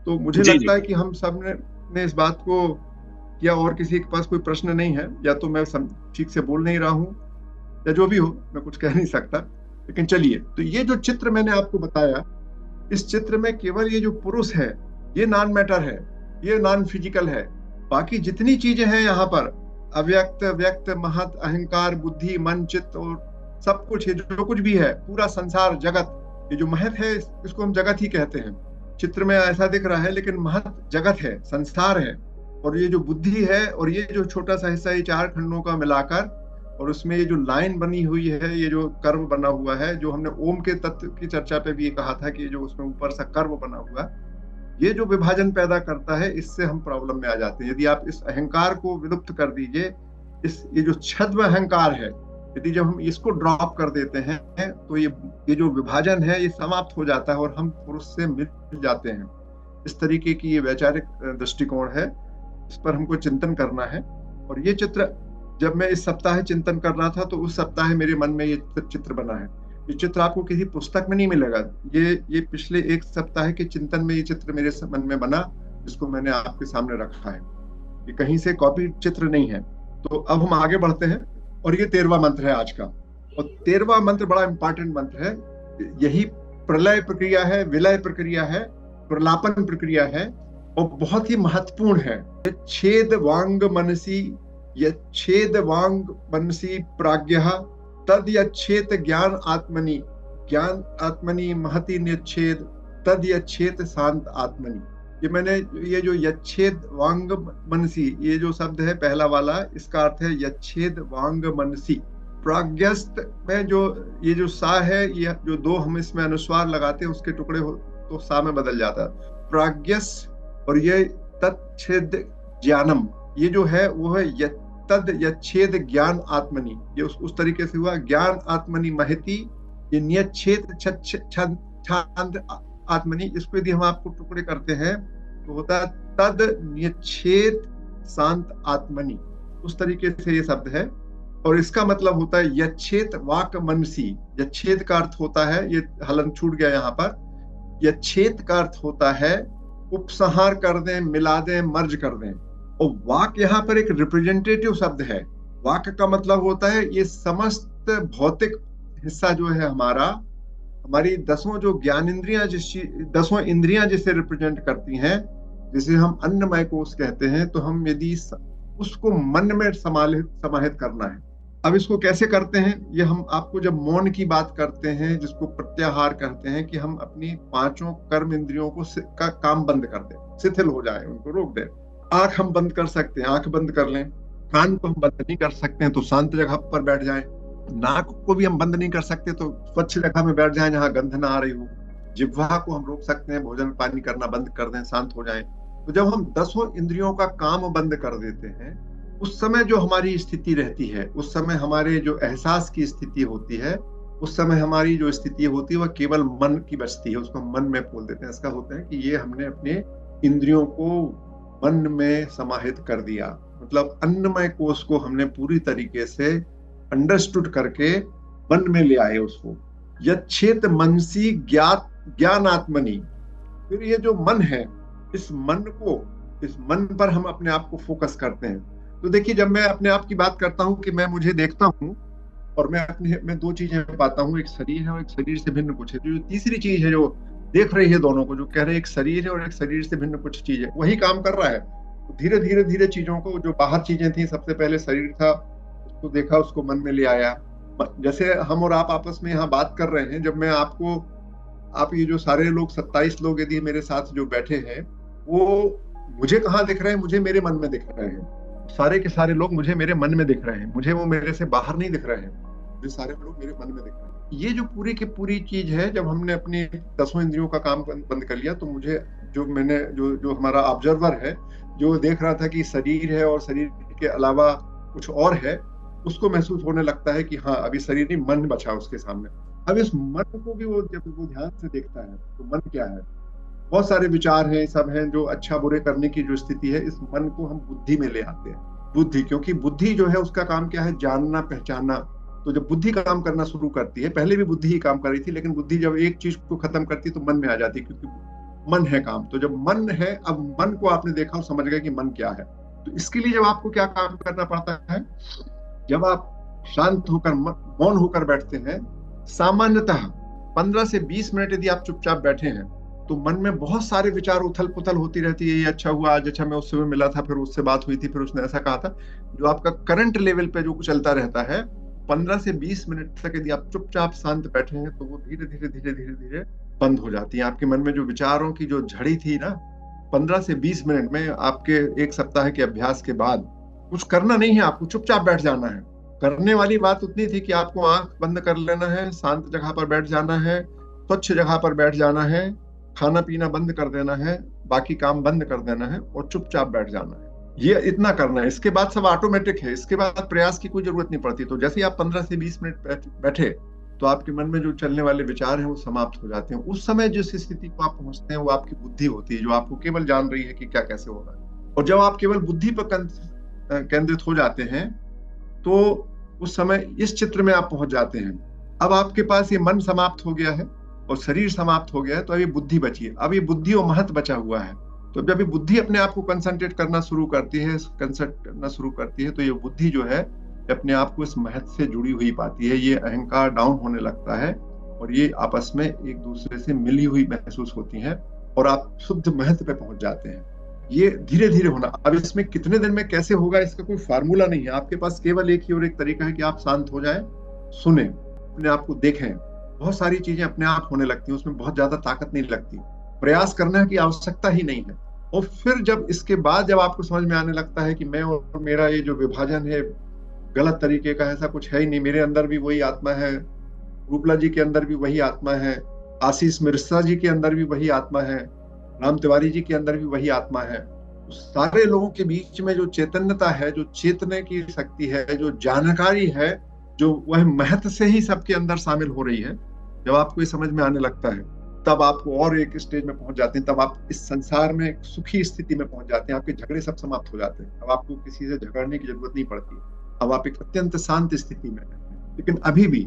तो मुझे लगता है कि हम सब ने इस बात को क्या और किसी के पास कोई प्रश्न नहीं है, या तो मैं ठीक से बोल नहीं रहा हूं, या जो भी हो, मैं कुछ कह नहीं सकता। लेकिन चलिए, तो ये जो चित्र मैंने आपको बताया, इस चित्र में केवल ये जो पुरुष है ये नॉन मैटर है, ये नॉन फिजिकल है। बाकी जितनी चीजें हैं यहाँ पर, अव्यक्त, व्यक्त, महत, अहंकार, बुद्धि, मन, चित्त और सब कुछ है, जो कुछ भी है, पूरा संसार, जगत, ये जो महत है इसको हम जगत ही कहते हैं। चित्र में ऐसा दिख रहा है, लेकिन महत जगत है, संसार है। और ये जो बुद्धि है और ये जो छोटा सा हिस्सा, ये 4 खंडों का मिलाकर, और उसमें ये जो लाइन बनी हुई है, ये जो कर्व बना हुआ है, जो हमने ओम के तत्व की चर्चा पे भी कहा था कि जो उसमें ऊपर सा कर्व बना हुआ, ये जो विभाजन पैदा करता है, इससे हम प्रॉब्लम में आ जाते हैं। यदि आप इस अहंकार को विलुप्त कर दीजिए, ये जो छद्म अहंकार है, यदि जब हम इसको ड्रॉप कर देते हैं तो ये जो विभाजन है ये समाप्त हो जाता है और हम पुरुष से मिल जाते हैं। इस तरीके की ये वैचारिक दृष्टिकोण है, इस पर हमको चिंतन करना है। और ये चित्र जब मैं इस सप्ताह चिंतन कर रहा था, तो उस सप्ताह मेरे मन में ये चित्र बना है। ये चित्र आपको किसी पुस्तक में नहीं मिलेगा, ये पिछले 1 सप्ताह के चिंतन में ये चित्र मेरे मन में बना, जिसको मैंने आपके सामने रखा है। ये कहीं से कॉपी चित्र नहीं है। तो अब हम आगे बढ़ते हैं, और ये 13वां मंत्र है आज का। और 13वां मंत्र बड़ा इंपॉर्टेंट मंत्र है। यही प्रलय प्रक्रिया है, विलय प्रक्रिया है, प्रलापन प्रक्रिया है, और बहुत ही महत्वपूर्ण है। छेद वांग मनसी, यच्छेद वांग मनसी प्राज्ञः तद यच्छेद ज्ञान आत्मनि, ज्ञान आत्मनि महति निच्छेद तद यच्छेद शांत आत्मनि। ये जो यच्छेद वांग मनसी, ये जो शब्द है पहला वाला, इसका अर्थ है यच्छेद वांग मनसी। प्राज्ञस्त में जो ये जो सा है, ये जो 2 हम इसमें अनुस्वार लगाते हैं, उसके टुकड़े हो तो सा में बदल जाता है, प्राज्ञस। और ये तच्छेद ज्ञानम, ये जो है वो है तद यच्छेद ज्ञान आत्मनि, ये उस तरीके से हुआ। ज्ञान आत्मनि महति, ये नियच्छेद छांद आत्मनि। इसको यदि हम आपको टुकड़े करते हैं तो होता है तद नियच्छेद शांत आत्मनि, उस तरीके से ये शब्द है। और इसका मतलब होता है यच्छेद वाक मनसी। यच्छेद का अर्थ होता है, ये हलन छूट गया यहाँ पर, यच्छेद का अर्थ होता है उपसंहार कर दें, मिला दें, मर्ज कर दें। और वाक यहाँ पर एक रिप्रेजेंटेटिव शब्द है। वाक का मतलब होता है ये समस्त भौतिक हिस्सा जो है हमारा, हमारी 10 जो ज्ञान इंद्रियां, 10 इंद्रियां जिसे रिप्रेजेंट करती हैं, जिसे हम अन्नमय कोश कहते हैं, तो हम यदि उसको मन में समाहित करना है। अब इसको कैसे करते हैं, ये हम आपको जब मौन की बात करते हैं, जिसको प्रत्याहार कहते हैं, कि हम अपनी 5 कर्म इंद्रियों का काम बंद कर दें, शिथिल हो जाए, उनको रोक दें। आंख हम बंद कर सकते हैं, आंख बंद कर लें। कान को हम बंद नहीं कर सकते हैं, तो शांत जगह पर बैठ जाएं। नाक को भी हम बंद नहीं कर सकते, तो स्वच्छ जगह में बैठ जाएं जहां गंध ना आ रही हो। जिह्वा को हम रोक सकते हैं, भोजन पानी करना बंद कर दें, शांत हो जाएं। तो जब हम 10 इंद्रियों का काम बंद कर देते हैं, उस समय जो हमारी स्थिति रहती है, उस समय हमारे जो एहसास की स्थिति होती है, उस समय हमारी जो स्थिति होती है वह केवल मन की बचती है, उसको मन में बोल देते हैं। इसका होता है कि ये हमने अपने इंद्रियों को मन में समाहित कर दिया, मतलब अन्नमय कोश को हमने पूरी तरीके से अंडरस्टूड करके मन में ले आए उसको। यच्छेद मनसी ज्ञान आत्मनि। फिर ये जो मन है, इस मन पर हम अपने आप को फोकस करते हैं। तो देखिए, जब मैं अपने आप की बात करता हूँ कि मैं मुझे देखता हूँ और मैं 2 चीजें पाता हूँ, एक शरीर है और एक शरीर से भिन्न कुछ है। जो तीसरी चीज है जो देख रही है दोनों को, जो कह रहे हैं एक शरीर है और एक शरीर से भिन्न कुछ चीज है, वही काम कर रहा है। तो धीरे धीरे चीजों को, जो बाहर चीजें थी, सबसे पहले शरीर था, उसको देखा, उसको मन में ले आया। जैसे हम और आप आपस में यहाँ बात कर रहे हैं, जब मैं आप ये जो सारे लोग 27 लोग यदि मेरे साथ जो बैठे हैं, वो मुझे कहाँ दिख रहे हैं, मुझे मेरे मन में दिख रहे हैं। सारे के सारे लोग मुझे मेरे मन में दिख रहे हैं, मुझे वो मेरे से बाहर नहीं दिख रहे हैं, मुझे सारे लोग मेरे मन में दिख रहे हैं। ये जो पूरी की पूरी चीज है, जब हमने अपनी 10 इंद्रियों का काम बंद कर लिया, तो मुझे जो हमारा ऑब्जर्वर है, जो देख रहा था कि शरीर है और शरीर के अलावा कुछ और है, उसको महसूस होने लगता है कि हाँ, अभी शरीर नहीं, मन बचा उसके सामने। अब इस मन को भी जब वो ध्यान से देखता है, तो मन क्या है, बहुत सारे विचार हैं, सब हैं, जो अच्छा बुरे करने की जो स्थिति है, इस मन को हम बुद्धि में ले आते हैं। बुद्धि, क्योंकि बुद्धि जो है उसका काम क्या है, जानना, पहचानना। तो जब बुद्धि काम करना शुरू करती है, पहले भी बुद्धि ही काम कर रही थी, लेकिन बुद्धि जब एक चीज को खत्म करती है तो मन में आ जाती है, क्योंकि मन है काम। तो जब मन है, अब मन को आपने देखा और समझ गए कि मन क्या है। तो इसके लिए जब आपको क्या काम करना पड़ता है, जब आप शांत होकर मौन होकर बैठते हैं, सामान्यतः 15 से 20 मिनट यदि आप चुपचाप बैठे हैं तो मन में बहुत सारे विचार उथल पुथल होती रहती है। ये अच्छा हुआ आज, अच्छा मैं उससे मिला था, फिर उससे बात हुई थी, फिर उसने ऐसा कहा था। जो आपका करंट लेवल पे जो चलता रहता है, 15 से 20 मिनट तक यदि आप चुपचाप शांत बैठे हैं तो वो धीरे धीरे धीरे धीरे धीरे बंद हो जाती है। आपके मन में जो विचारों की जो झड़ी थी ना, 15 से 20 मिनट में, आपके एक सप्ताह के अभ्यास के बाद कुछ करना नहीं है, आपको चुपचाप बैठ जाना है। करने वाली बात उतनी थी कि आपको आंख बंद कर लेना है, शांत जगह पर बैठ जाना है, स्वच्छ जगह पर बैठ जाना है, खाना पीना बंद कर देना है, बाकी काम बंद कर देना है और चुपचाप बैठ जाना है। ये इतना करना है। इसके बाद सब ऑटोमेटिक है, इसके बाद प्रयास की कोई जरूरत नहीं पड़ती। तो जैसे ही आप 15 से 20 मिनट बैठे तो आपके मन में जो चलने वाले विचार हैं वो समाप्त हो जाते हैं। उस समय जिस स्थिति को आप पहुंचते हैं वो आपकी बुद्धि होती है, जो आपको केवल जान रही है कि क्या कैसे हो रहा है। और जब आप केवल बुद्धि पर केंद्रित हो जाते हैं तो उस समय इस चित्र में आप पहुंच जाते हैं। अब आपके पास ये मन समाप्त हो गया है और शरीर समाप्त हो गया है, तो अभी बुद्धि बची है। अब ये बुद्धि और महत बचा हुआ है। तो जब ये बुद्धि अपने आप को कंसंट्रेट करना शुरू करती है, तो ये बुद्धि जो है अपने आप को इस महत से जुड़ी हुई पाती है। ये अहंकार डाउन होने लगता है और ये आपस में एक दूसरे से मिली हुई महसूस होती हैं और आप शुद्ध महत पे पहुंच जाते हैं। ये धीरे धीरे होना। अब इसमें कितने दिन में कैसे होगा इसका कोई फार्मूला नहीं है। आपके पास केवल एक ही और एक तरीका है कि आप शांत हो जाएं, सुने, अपने आप को देखें। बहुत सारी चीजें अपने आप होने लगती हैं, उसमें बहुत ज्यादा ताकत नहीं लगती, प्रयास करने की आवश्यकता ही नहीं है। और फिर जब इसके बाद जब आपको समझ में आने लगता है कि मैं और मेरा ये जो विभाजन है गलत तरीके का, ऐसा कुछ है ही नहीं, मेरे अंदर भी वही आत्मा है, रूपला जी के अंदर भी वही आत्मा है, आशीष मिश्रा जी के अंदर भी वही आत्मा है, राम तिवारी जी के अंदर भी वही आत्मा है। सारे लोगों के बीच में जो चैतन्यता है, जो चेतने की शक्ति है, जो जानकारी है, जो वह महत्व से ही सबके अंदर शामिल हो रही है, जब आपको ये समझ में आने लगता है तब आपको और एक स्टेज में पहुंच जाते हैं। तब आप इस संसार में एक सुखी स्थिति में पहुंच जाते हैं। आपके झगड़े सब समाप्त हो जाते हैं। अब आपको किसी से झगड़ने की जरूरत नहीं पड़ती। अब आप एक अत्यंत शांत स्थिति में हैं। लेकिन अभी भी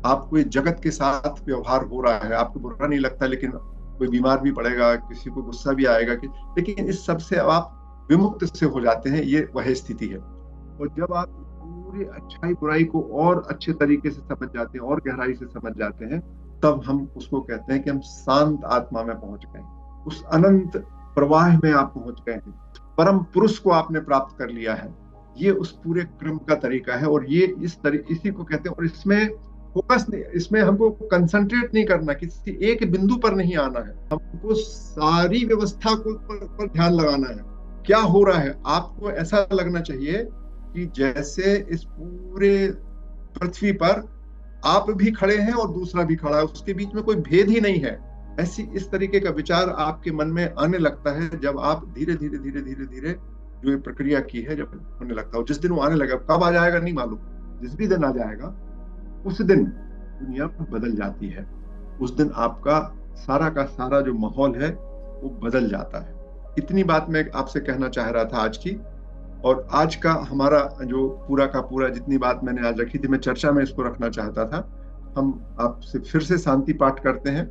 आपको ये जगत के साथ व्यवहार हो रहा है, आपको बुरा नहीं लगता, लेकिन कोई बीमार भी पड़ेगा, किसी को गुस्सा भी आएगा, लेकिन इस सब से अब आप विमुक्त से हो जाते हैं। ये वह स्थिति है। और जब आप पूरी अच्छाई बुराई को और अच्छे तरीके से समझ जाते हैं और गहराई से समझ जाते हैं, तब हम उसको कहते हैं कि हम शांत आत्मा में पहुंच गए, उस अनंत प्रवाह में आप पहुंच गए हैं, परम पुरुष को आपने प्राप्त कर लिया है। ये उस पूरे क्रम का तरीका है और ये इसी को कहते हैं। और इसमें फोकस नहीं, इसमें हमको कंसंट्रेट नहीं करना, किसी एक बिंदु पर नहीं आना है, हमको सारी व्यवस्था को पर ध्यान लगाना है। क्या हो रहा है, आपको ऐसा लगना चाहिए कि जैसे इस पूरे पृथ्वी पर आप भी खड़े हैं और दूसरा भी खड़ा है, उसके बीच में कोई भेद ही नहीं है। ऐसी इस तरीके का विचार आपके मन में आने लगता है जब आप धीरे धीरे धीरे धीरे धीरे जो ये प्रक्रिया की है जब होने लगता है। जिस दिन वो आने लगा, कब आ जाएगा नहीं मालूम, जिस भी दिन आ जाएगा उस दिन दुनिया बदल जाती है। उस दिन आपका सारा का सारा जो माहौल है वो बदल जाता है। इतनी बात मैं आपसे कहना चाह रहा था आज की। और आज का हमारा जो पूरा का पूरा जितनी बात मैंने आज रखी थी, मैं चर्चा में इसको रखना चाहता था। हम आपसे फिर से शांति पाठ करते हैं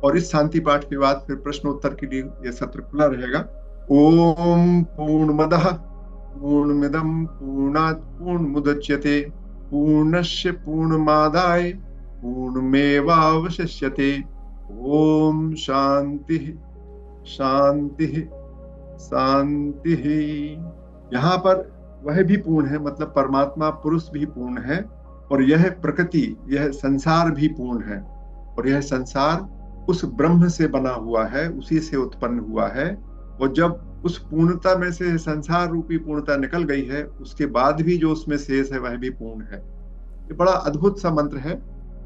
और इस शांति पाठ के बाद फिर प्रश्नोत्तर के लिए यह सत्र खुला रहेगा। ओम पूर्णमदः पूर्णमिदं पूर्णात् पूर्णमुदच्यते पूर्णस्य पूर्णमादाय पूर्णमेवावशिष्यते। ओम शांति शांति शांति। यहाँ पर वह भी पूर्ण है, मतलब परमात्मा पुरुष भी पूर्ण है और यह प्रकृति, यह संसार भी पूर्ण है। और यह संसार उस ब्रह्म से बना हुआ है, उसी से उत्पन्न हुआ है। और जब उस पूर्णता में से संसार रूपी पूर्णता निकल गई है, उसके बाद भी जो उसमें शेष है वह भी पूर्ण है। ये बड़ा अद्भुत सा मंत्र है।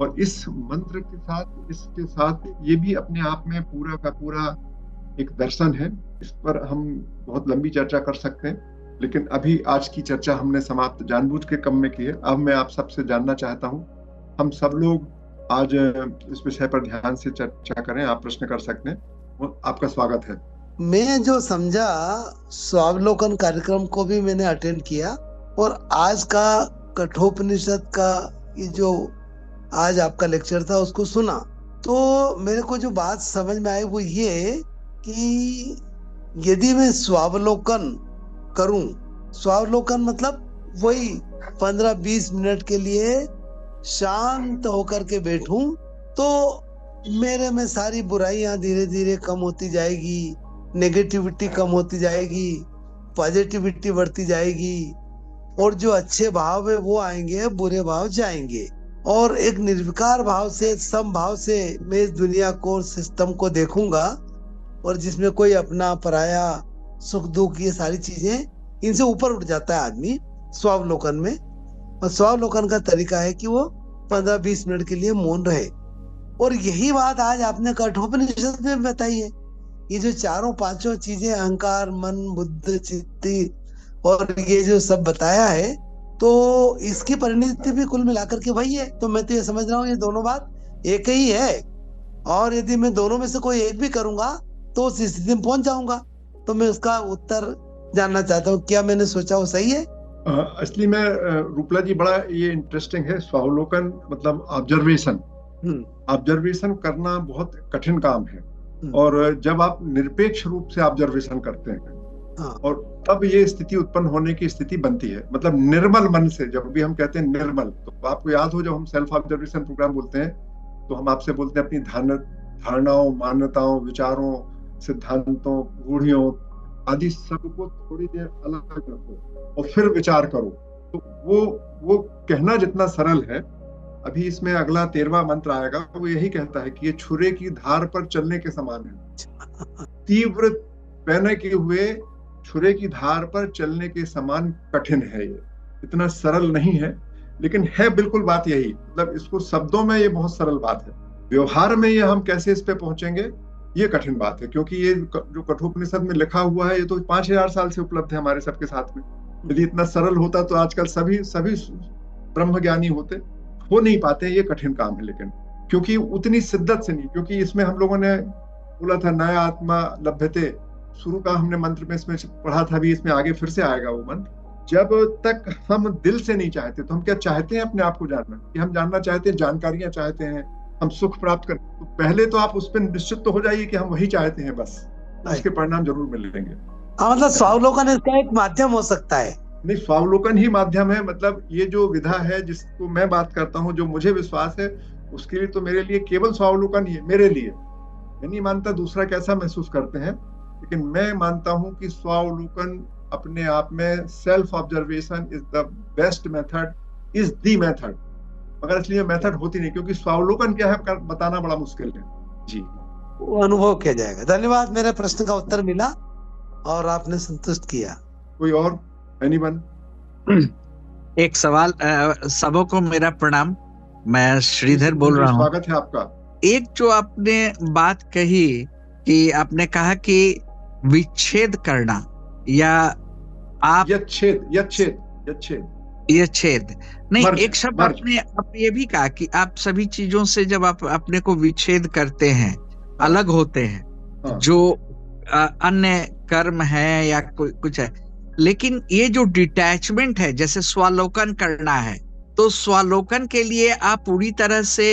और इस मंत्र के साथ, इसके साथ ये भी अपने आप में पूरा का पूरा एक दर्शन है। इस पर हम बहुत लंबी चर्चा कर सकते हैं, लेकिन अभी आज की चर्चा हमने समाप्त जानबूझ के कम में की है। अब मैं आप सबसे जानना चाहता हूँ, हम सब लोग आज इस विषय पर ध्यान से चर्चा करें। आप प्रश्न कर सकते हैं, आपका स्वागत है। मैं जो समझा, स्वावलोकन कार्यक्रम को भी मैंने अटेंड किया और आज का कठोपनिषद का ये जो आज आपका लेक्चर था उसको सुना, तो मेरे को जो बात समझ में आई वो ये कि यदि मैं स्वावलोकन करूं स्वावलोकन मतलब वही 15-20 मिनट के लिए शांत होकर के बैठूं तो मेरे में सारी बुराइयां धीरे धीरे कम होती जाएगी, नेगेटिविटी कम होती जाएगी, पॉजिटिविटी बढ़ती जाएगी और जो अच्छे भाव है वो आएंगे, बुरे भाव जाएंगे। और एक निर्विकार भाव से, सम भाव से मैं इस दुनिया को, सिस्टम को देखूंगा और जिसमें कोई अपना पराया, सुख दुख, ये सारी चीजें, इनसे ऊपर उठ जाता है आदमी स्वावलोकन में। और स्वावलोकन का तरीका है कि वो 15-20 मिनट के लिए मौन रहे। और यही बात आज आपने कठोपनिषद में बताई है। ये जो चारों पांचों चीजें, अहंकार, मन, बुद्धि, चित्ती और ये जो सब बताया है, तो इसकी परिणति भी कुल मिलाकर के वही है। तो मैं तो ये समझ रहा हूँ ये दोनों बात एक ही है। और यदि मैं दोनों में से कोई एक भी करूंगा तो उस स्थिति में पहुंच जाऊंगा। तो मैं उसका उत्तर जानना चाहता हूँ, क्या मैंने सोचा वो सही है? असली में रूपला जी, बड़ा ये इंटरेस्टिंग है। स्वावलोकन मतलब ऑब्जर्वेशन। ऑब्जर्वेशन करना बहुत कठिन काम है। और जब आप निरपेक्ष रूप से ऑब्जर्वेशन करते हैं और तब ये स्थिति उत्पन्न होने की स्थिति बनती है। मतलब निर्मल मन से, जब भी हम कहते हैं निर्मल, तो आपको याद हो जब हम सेल्फ ऑब्जर्वेशन प्रोग्राम बोलते हैं तो हम आपसे बोलते हैं अपनी धारणाओं, मान्यताओं, विचारों, सिद्धांतों, रूढ़ियों आदि सबको थोड़ी देर अलग रखो और फिर विचार करो। तो वो कहना जितना सरल है, अभी इसमें अगला 13वां मंत्र आएगा, वो यही कहता है कि ये छुरे की धार पर चलने के समान है। तीव्र पैने के हुए छुरे की धार पर चलने के समान कठिन है। ये इतना सरल नहीं है, लेकिन है बिल्कुल बात यही। मतलब इसको शब्दों में ये बहुत सरल बात है, व्यवहार में ये हम कैसे इस पे पहुंचेंगे ये कठिन बात है। क्योंकि ये जो कठोपनिषद में लिखा हुआ है ये तो 5000 साल से उपलब्ध है हमारे सबके साथ में। यदि इतना सरल होता तो आजकल सभी ब्रह्म ज्ञानी होते। हो नहीं पाते, ये कठिन काम है। लेकिन क्योंकि उतनी शिद्दत से नहीं, क्योंकि इसमें हम लोगों ने बोला था नया आत्मा लभ्यते, शुरू का हमने मंत्र में इसमें पढ़ा था, भी इसमें आगे फिर से आएगा वो मंत्र। जब तक हम दिल से नहीं चाहते, तो हम क्या चाहते हैं अपने आप को जानना, कि हम जानना चाहते हैं, जानकारियां चाहते हैं, हम सुख प्राप्त करें, तो पहले तो आप उस पर निश्चित तो हो जाइए कि हम वही चाहते हैं, बस उसके परिणाम जरूर मिलेंगे। मतलब स्वावलोकन इसका एक माध्यम हो सकता है। नहीं, स्वावलोकन ही माध्यम है। मतलब ये जो विधा है जिसको मैं बात करता हूँ, जो मुझे विश्वास है, उसके लिए तो मेरे लिए केवल स्वावलोकन ही है। मेरे लिए मैं नहीं मानता दूसरा कैसा महसूस करते हैं, लेकिन मैं मानता हूं कि स्वावलोकन अपने आप में, self observation is the best method, is the method. मगर इसलिए मेथड होती नहीं, क्योंकि स्वावलोकन क्या है बताना बड़ा मुश्किल है जी। वो अनुभव किया जाएगा। धन्यवाद, मेरे प्रश्न का उत्तर मिला और आपने संतुष्ट किया। कोई और? एनीवन? एक सवाल, सबों को मेरा प्रणाम। मैं श्रीधर बोल रहा हूँ। स्वागत है आपका। एक जो आपने बात कही कि आपने कहा कि विच्छेद करना या आप यच्छेद नहीं, एक शब्द आपने आप ये भी कहा कि आप सभी चीजों से जब आप अपने को विच्छेद करते हैं, अलग होते हैं, जो अन्य कर्म है या कुछ है, लेकिन ये जो डिटैचमेंट है, जैसे स्वावलोकन करना है, तो स्वावलोकन के लिए आप पूरी तरह से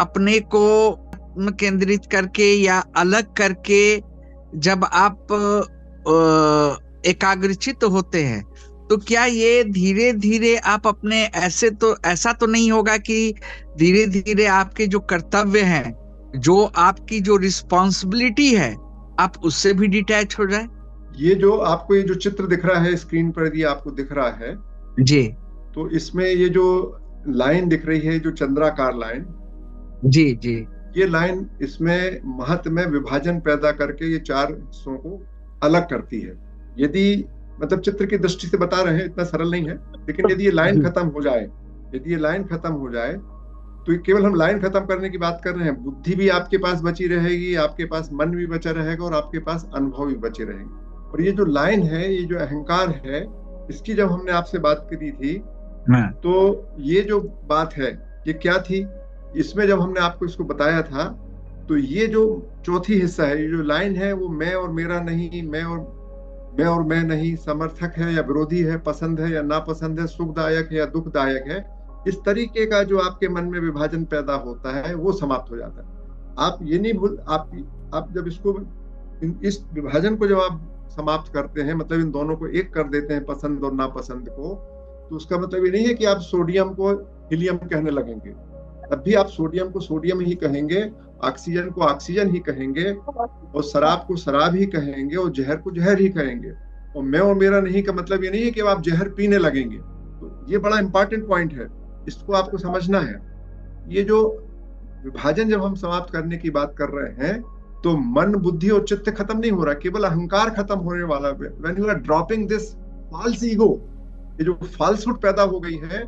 अपने को केंद्रित करके या अलग करके जब आप एकाग्रचित्त होते हैं, तो क्या ये धीरे धीरे आप अपने ऐसा तो नहीं होगा कि धीरे धीरे आपके जो कर्तव्य हैं, जो आपकी जो रिस्पॉन्सिबिलिटी है, आप उससे भी डिटैच हो जाए? ये जो आपको ये जो चित्र दिख रहा है स्क्रीन पर, यदि आपको दिख रहा है जी, तो इसमें ये जो लाइन दिख रही है, जो चंद्राकार लाइन, जी जी, ये लाइन इसमें महत्व में विभाजन पैदा करके ये चार हिस्सों को अलग करती है। यदि मतलब चित्र की दृष्टि से बता रहे हैं, इतना सरल नहीं है, लेकिन यदि ये लाइन खत्म हो जाए, तो केवल हम लाइन खत्म करने की बात कर रहे हैं, बुद्धि भी आपके पास बची रहेगी, आपके पास मन भी बचा रहेगा और आपके पास अनुभव भी बचे रहेंगे। और ये जो लाइन है, ये जो अहंकार है, इसकी जब हमने आपसे बात करी थी, तो ये जो बात है ये क्या थी, इसमें जब हमने आपको इसको बताया था, तो ये जो चौथी हिस्सा है, ये जो लाइन है, वो मैं और मेरा नहीं, मैं और मैं नहीं, समर्थक है या विरोधी है, पसंद है या नापसंद है, सुखदायक है या दुखदायक है, इस तरीके का जो आपके मन में विभाजन पैदा होता है, वो समाप्त हो जाता है। आप ये नहीं भूल, आप जब इसको, इस विभाजन को जब आप समाप्त करते हैं, मतलब इन दोनों को एक कर देते हैं, पसंद और नापसंद को, तो उसका मतलब ये नहीं है कि आप सोडियम को हीलियम कहने लगेंगे। तब भी आप सोडियम को सोडियम ही कहेंगे, ऑक्सीजन को ऑक्सीजन ही कहेंगे, और शराब को शराब ही कहेंगे, और जहर को जहर ही कहेंगे। और मैं और मेरा नहीं का मतलब ये नहीं है कि आप जहर पीने लगेंगे। तो ये बड़ा इंपॉर्टेंट पॉइंट है, इसको आपको समझना है। ये जो विभाजन जब हम समाप्त करने की बात कर रहे हैं, तो मन, बुद्धि और चित्त खत्म नहीं हो रहा, केवल अहंकार खत्म होने वाला। When you are dropping this false ego, ये जो फॉल्सहुड पैदा हो गई है।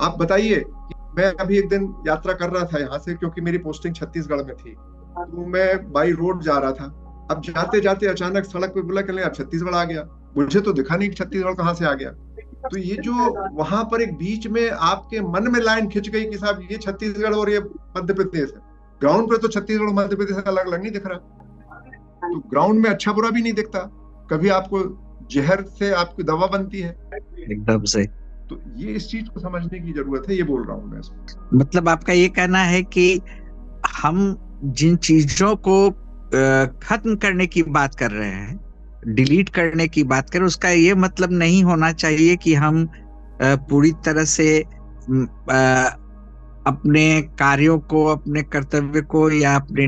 आप बताइए कि मैं अभी एक दिन यात्रा कर रहा था यहाँ से, क्योंकि मेरी पोस्टिंग छत्तीसगढ़ में थी, तो मैं बाई रोड जा रहा था। अब जाते जाते अचानक सड़क पे बोला कि आप छत्तीसगढ़ आ गया। मुझे तो दिखा नहीं कि छत्तीसगढ़ कहाँ से आ गया। तो ये जो वहां पर एक बीच में आपके मन में लाइन खिंच गई कि साहब ये छत्तीसगढ़ और ये मध्य प्रदेश है, ग्राउंड पे तो छत्तीसगढ़ मध्य प्रदेश अलग अलग नहीं दिख रहा। तो ग्राउंड में अच्छा बुरा भी नहीं दिखता, कभी आपको जहर से आपकी दवा बनती है एकदम से। तो ये इस चीज को समझने की जरूरत है, ये बोल रहा हूं मैं। मतलब आपका ये कहना है कि हम जिन चीजों को खत्म करने की बात कर रहे हैं, डिलीट करने की बात करें, उसका ये मतलब नहीं होना चाहिए कि हम पूरी तरह से अपने कार्यों को, अपने कर्तव्य को या अपने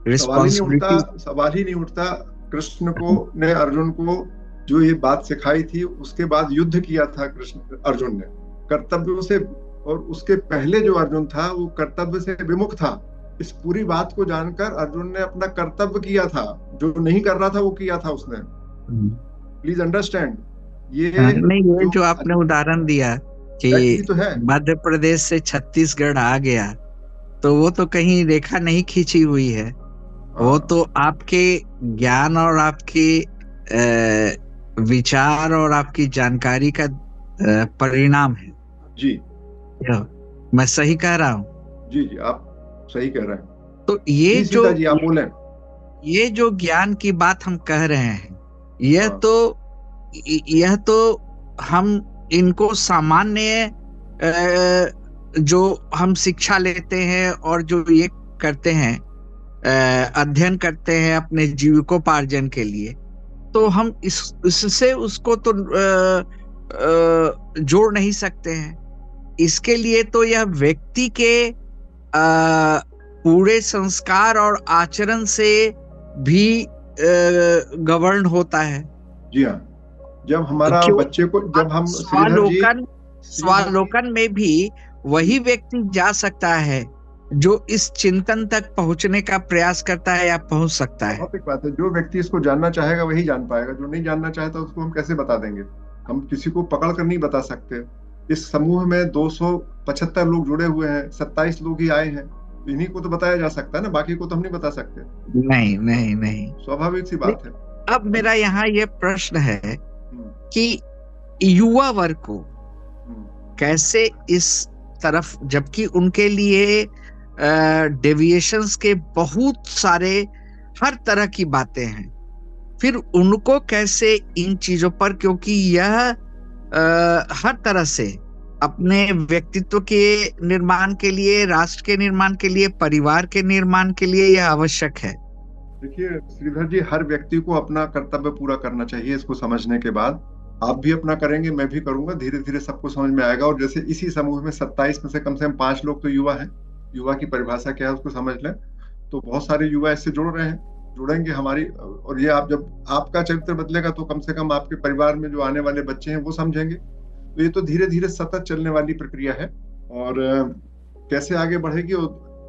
रिस्पॉन्सिबिलिटी। सवाल ही नहीं उठता। कृष्ण को ने अर्जुन को जो ये बात सिखाई थी, उसके बाद युद्ध किया था अर्जुन ने कर्तव्यों से, और उसके पहले जो अर्जुन था वो कर्तव्य से विमुख था। इस पूरी बात को जानकर अर्जुन ने अपना कर्तव्य किया था, जो नहीं कर रहा था वो किया था उसने। Please understand. ये नहीं, ये जो आपने उदाहरण दिया कि तो है, मध्य प्रदेश से छत्तीसगढ़ आ गया, तो वो तो कहीं रेखा नहीं खींची हुई है, वो तो आपके ज्ञान और आपके विचार और आपकी जानकारी का परिणाम है। जी, मैं सही कह रहा हूँ? जी जी, आप सही कह रहे हैं। तो ये जो जी, आप बोलें। ये जो ज्ञान की बात हम कह रहे हैं, यह तो हम इनको सामान्य जो हम शिक्षा लेते हैं और जो ये करते हैं, अध्ययन करते हैं अपने जीविकोपार्जन के लिए, तो हम इससे उसको तो जोड़ नहीं सकते हैं। इसके लिए तो यह व्यक्ति के पूरे संस्कार और आचरण से भी गवर्न होता है। जी हाँ, जब हमारा बच्चे को, जब हम स्वावलोकन में भी वही व्यक्ति जा सकता है जो इस चिंतन तक पहुंचने का प्रयास करता है या पहुंच सकता है। बहुत एक बात है, जो व्यक्ति इसको जानना चाहेगा वही जान पाएगा, जो नहीं जानना चाहता उसको हम कैसे बता देंगे? हम किसी को पकड़ कर नहीं बता सकते। इस समूह में 275 लोग जुड़े हुए हैं, 27 लोग ही आए हैं, इन्हीं को तो बताया जा सकता है ना, बाकी को तो हम नहीं बता सकते। नहीं नहीं नहीं, स्वाभाविक सी बात है। अब मेरा यहाँ ये प्रश्न है कि युवा वर्ग को कैसे इस तरफ, जबकि उनके लिए डेविएशंस के बहुत सारे हर तरह की बातें हैं, फिर उनको कैसे इन चीजों पर, क्योंकि यह हर तरह से अपने व्यक्तित्व के निर्माण के लिए, राष्ट्र के निर्माण के लिए, परिवार के निर्माण के लिए यह आवश्यक है। देखिए श्रीधर जी, हर व्यक्ति को अपना कर्तव्य पूरा करना चाहिए। इसको समझने के बाद आप भी अपना करेंगे, मैं भी करूंगा, धीरे धीरे सबको समझ में आएगा। और जैसे इसी समूह में 27 में से कम 5 लोग तो युवा हैं, युवा की परिभाषा क्या है उसको समझ लें, तो बहुत सारे युवा इससे जुड़ रहे हैं, जुड़ेंगे हमारी। और ये आप, जब आपका चरित्र बदलेगा तो कम से कम आपके परिवार में जो आने वाले बच्चे हैं वो समझेंगे। तो ये तो धीरे धीरे सतत चलने वाली प्रक्रिया है। और कैसे आगे बढ़ेगी,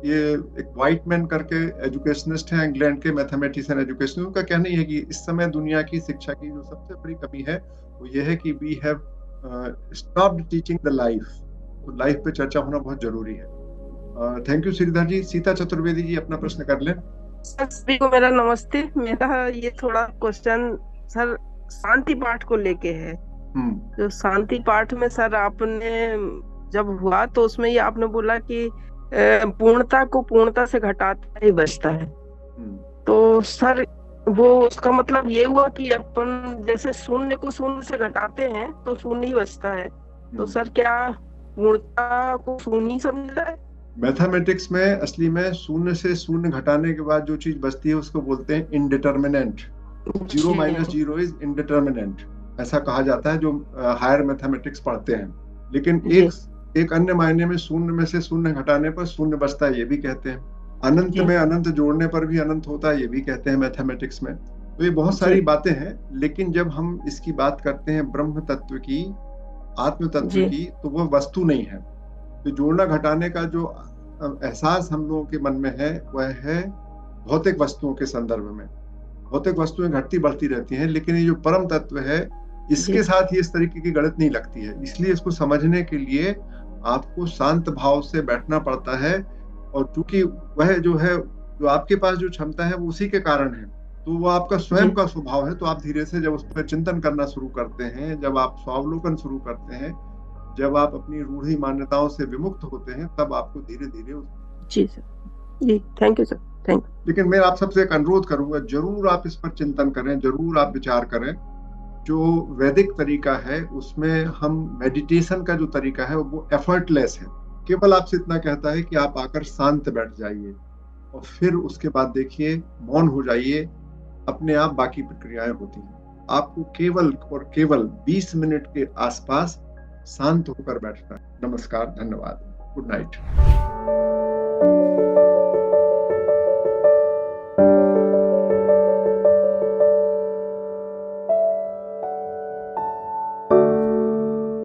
ये एक व्हाइटमैन करके एजुकेशनिस्ट है, इंग्लैंड के मैथमेटिशियन एजुकेशनिस्ट, उनका कहना ही है कि इस समय दुनिया की शिक्षा की जो सबसे बड़ी कमी है वो ये है कि we have stopped teaching the life. तो लाइफ पे चर्चा होना बहुत जरूरी है। Thank you Sridhar ji. सीता चतुर्वेदी जी अपना प्रश्न कर लें। सर सभी को मेरा नमस्ते। मेरा ये थोड़ा क्वेश्चन सर शांति पाठ को लेके है। तो शांति पाठ में सर आपने जब हुआ तो उसमें ये आपने बोला कि पूर्णता को पूर्णता से घटाता ही बचता है। तो सर वो उसका मतलब ये हुआ कि अपन जैसे शून्य को शून्य से घटाते हैं तो शून्य ही बचता है। तो सर क्या पूर्णता को शून्य समझा है? मैथमेटिक्स में असली में शून्य से शून्य घटाने के बाद जो चीज बचती है उसको बोलते हैं इनडिटर्मिनेंट। 0 माइनस 0 इज इंडिटर्मिनेंट, ऐसा कहा जाता है जो हायर मैथमेटिक्स पढ़ते हैं। लेकिन एक अन्य मायने में शून्य में से शून्य घटाने पर शून्य बचता है, ये भी कहते हैं। अनंत में अनंत जोड़ने पर भी अनंत होता है, ये भी कहते हैं मैथमेटिक्स में। तो ये बहुत सारी बातें हैं, लेकिन जब हम इसकी बात करते हैं ब्रह्म तत्व की, आत्म तत्व की, तो वो वस्तु नहीं है। तो जोड़ना घटाने का जो एहसास हम लोगों के मन में है वह है भौतिक वस्तुओं के संदर्भ में। भौतिक वस्तुएं घटती बढ़ती रहती हैं, लेकिन ये जो परम तत्व है इसके साथ ये इस तरीके की गणित नहीं लगती है। इसलिए इसको समझने के लिए आपको शांत भाव से बैठना पड़ता है, और चूंकि वह जो है, जो आपके पास जो क्षमता है वो उसी के कारण है, तो वो आपका स्वयं का स्वभाव है। तो आप धीरे से जब उस पर चिंतन करना शुरू करते हैं, जब आप स्वावलोकन शुरू करते हैं, जब आप अपनी रूढ़ी मान्यताओं से विमुक्त होते हैं, तब आपको धीरे धीरे जी सर, जी thank you sir, thank you. लेकिन मैं आप सबसे एक अनुरोध करूंगा, जरूर आप इस पर चिंतन करें, जरूर आप विचार करें। जो वैदिक तरीका है उसमें हम मेडिटेशन का जो तरीका है वो एफर्टलेस है, केवल आपसे इतना कहता है कि आप आकर शांत बैठ जाइए और फिर उसके बाद देखिए मौन हो जाइए, अपने आप बाकी प्रक्रियाएं होती हैं। आपको केवल और केवल 20 मिनट के आसपास शांत होकर बैठना है। नमस्कार, धन्यवाद, गुड नाइट।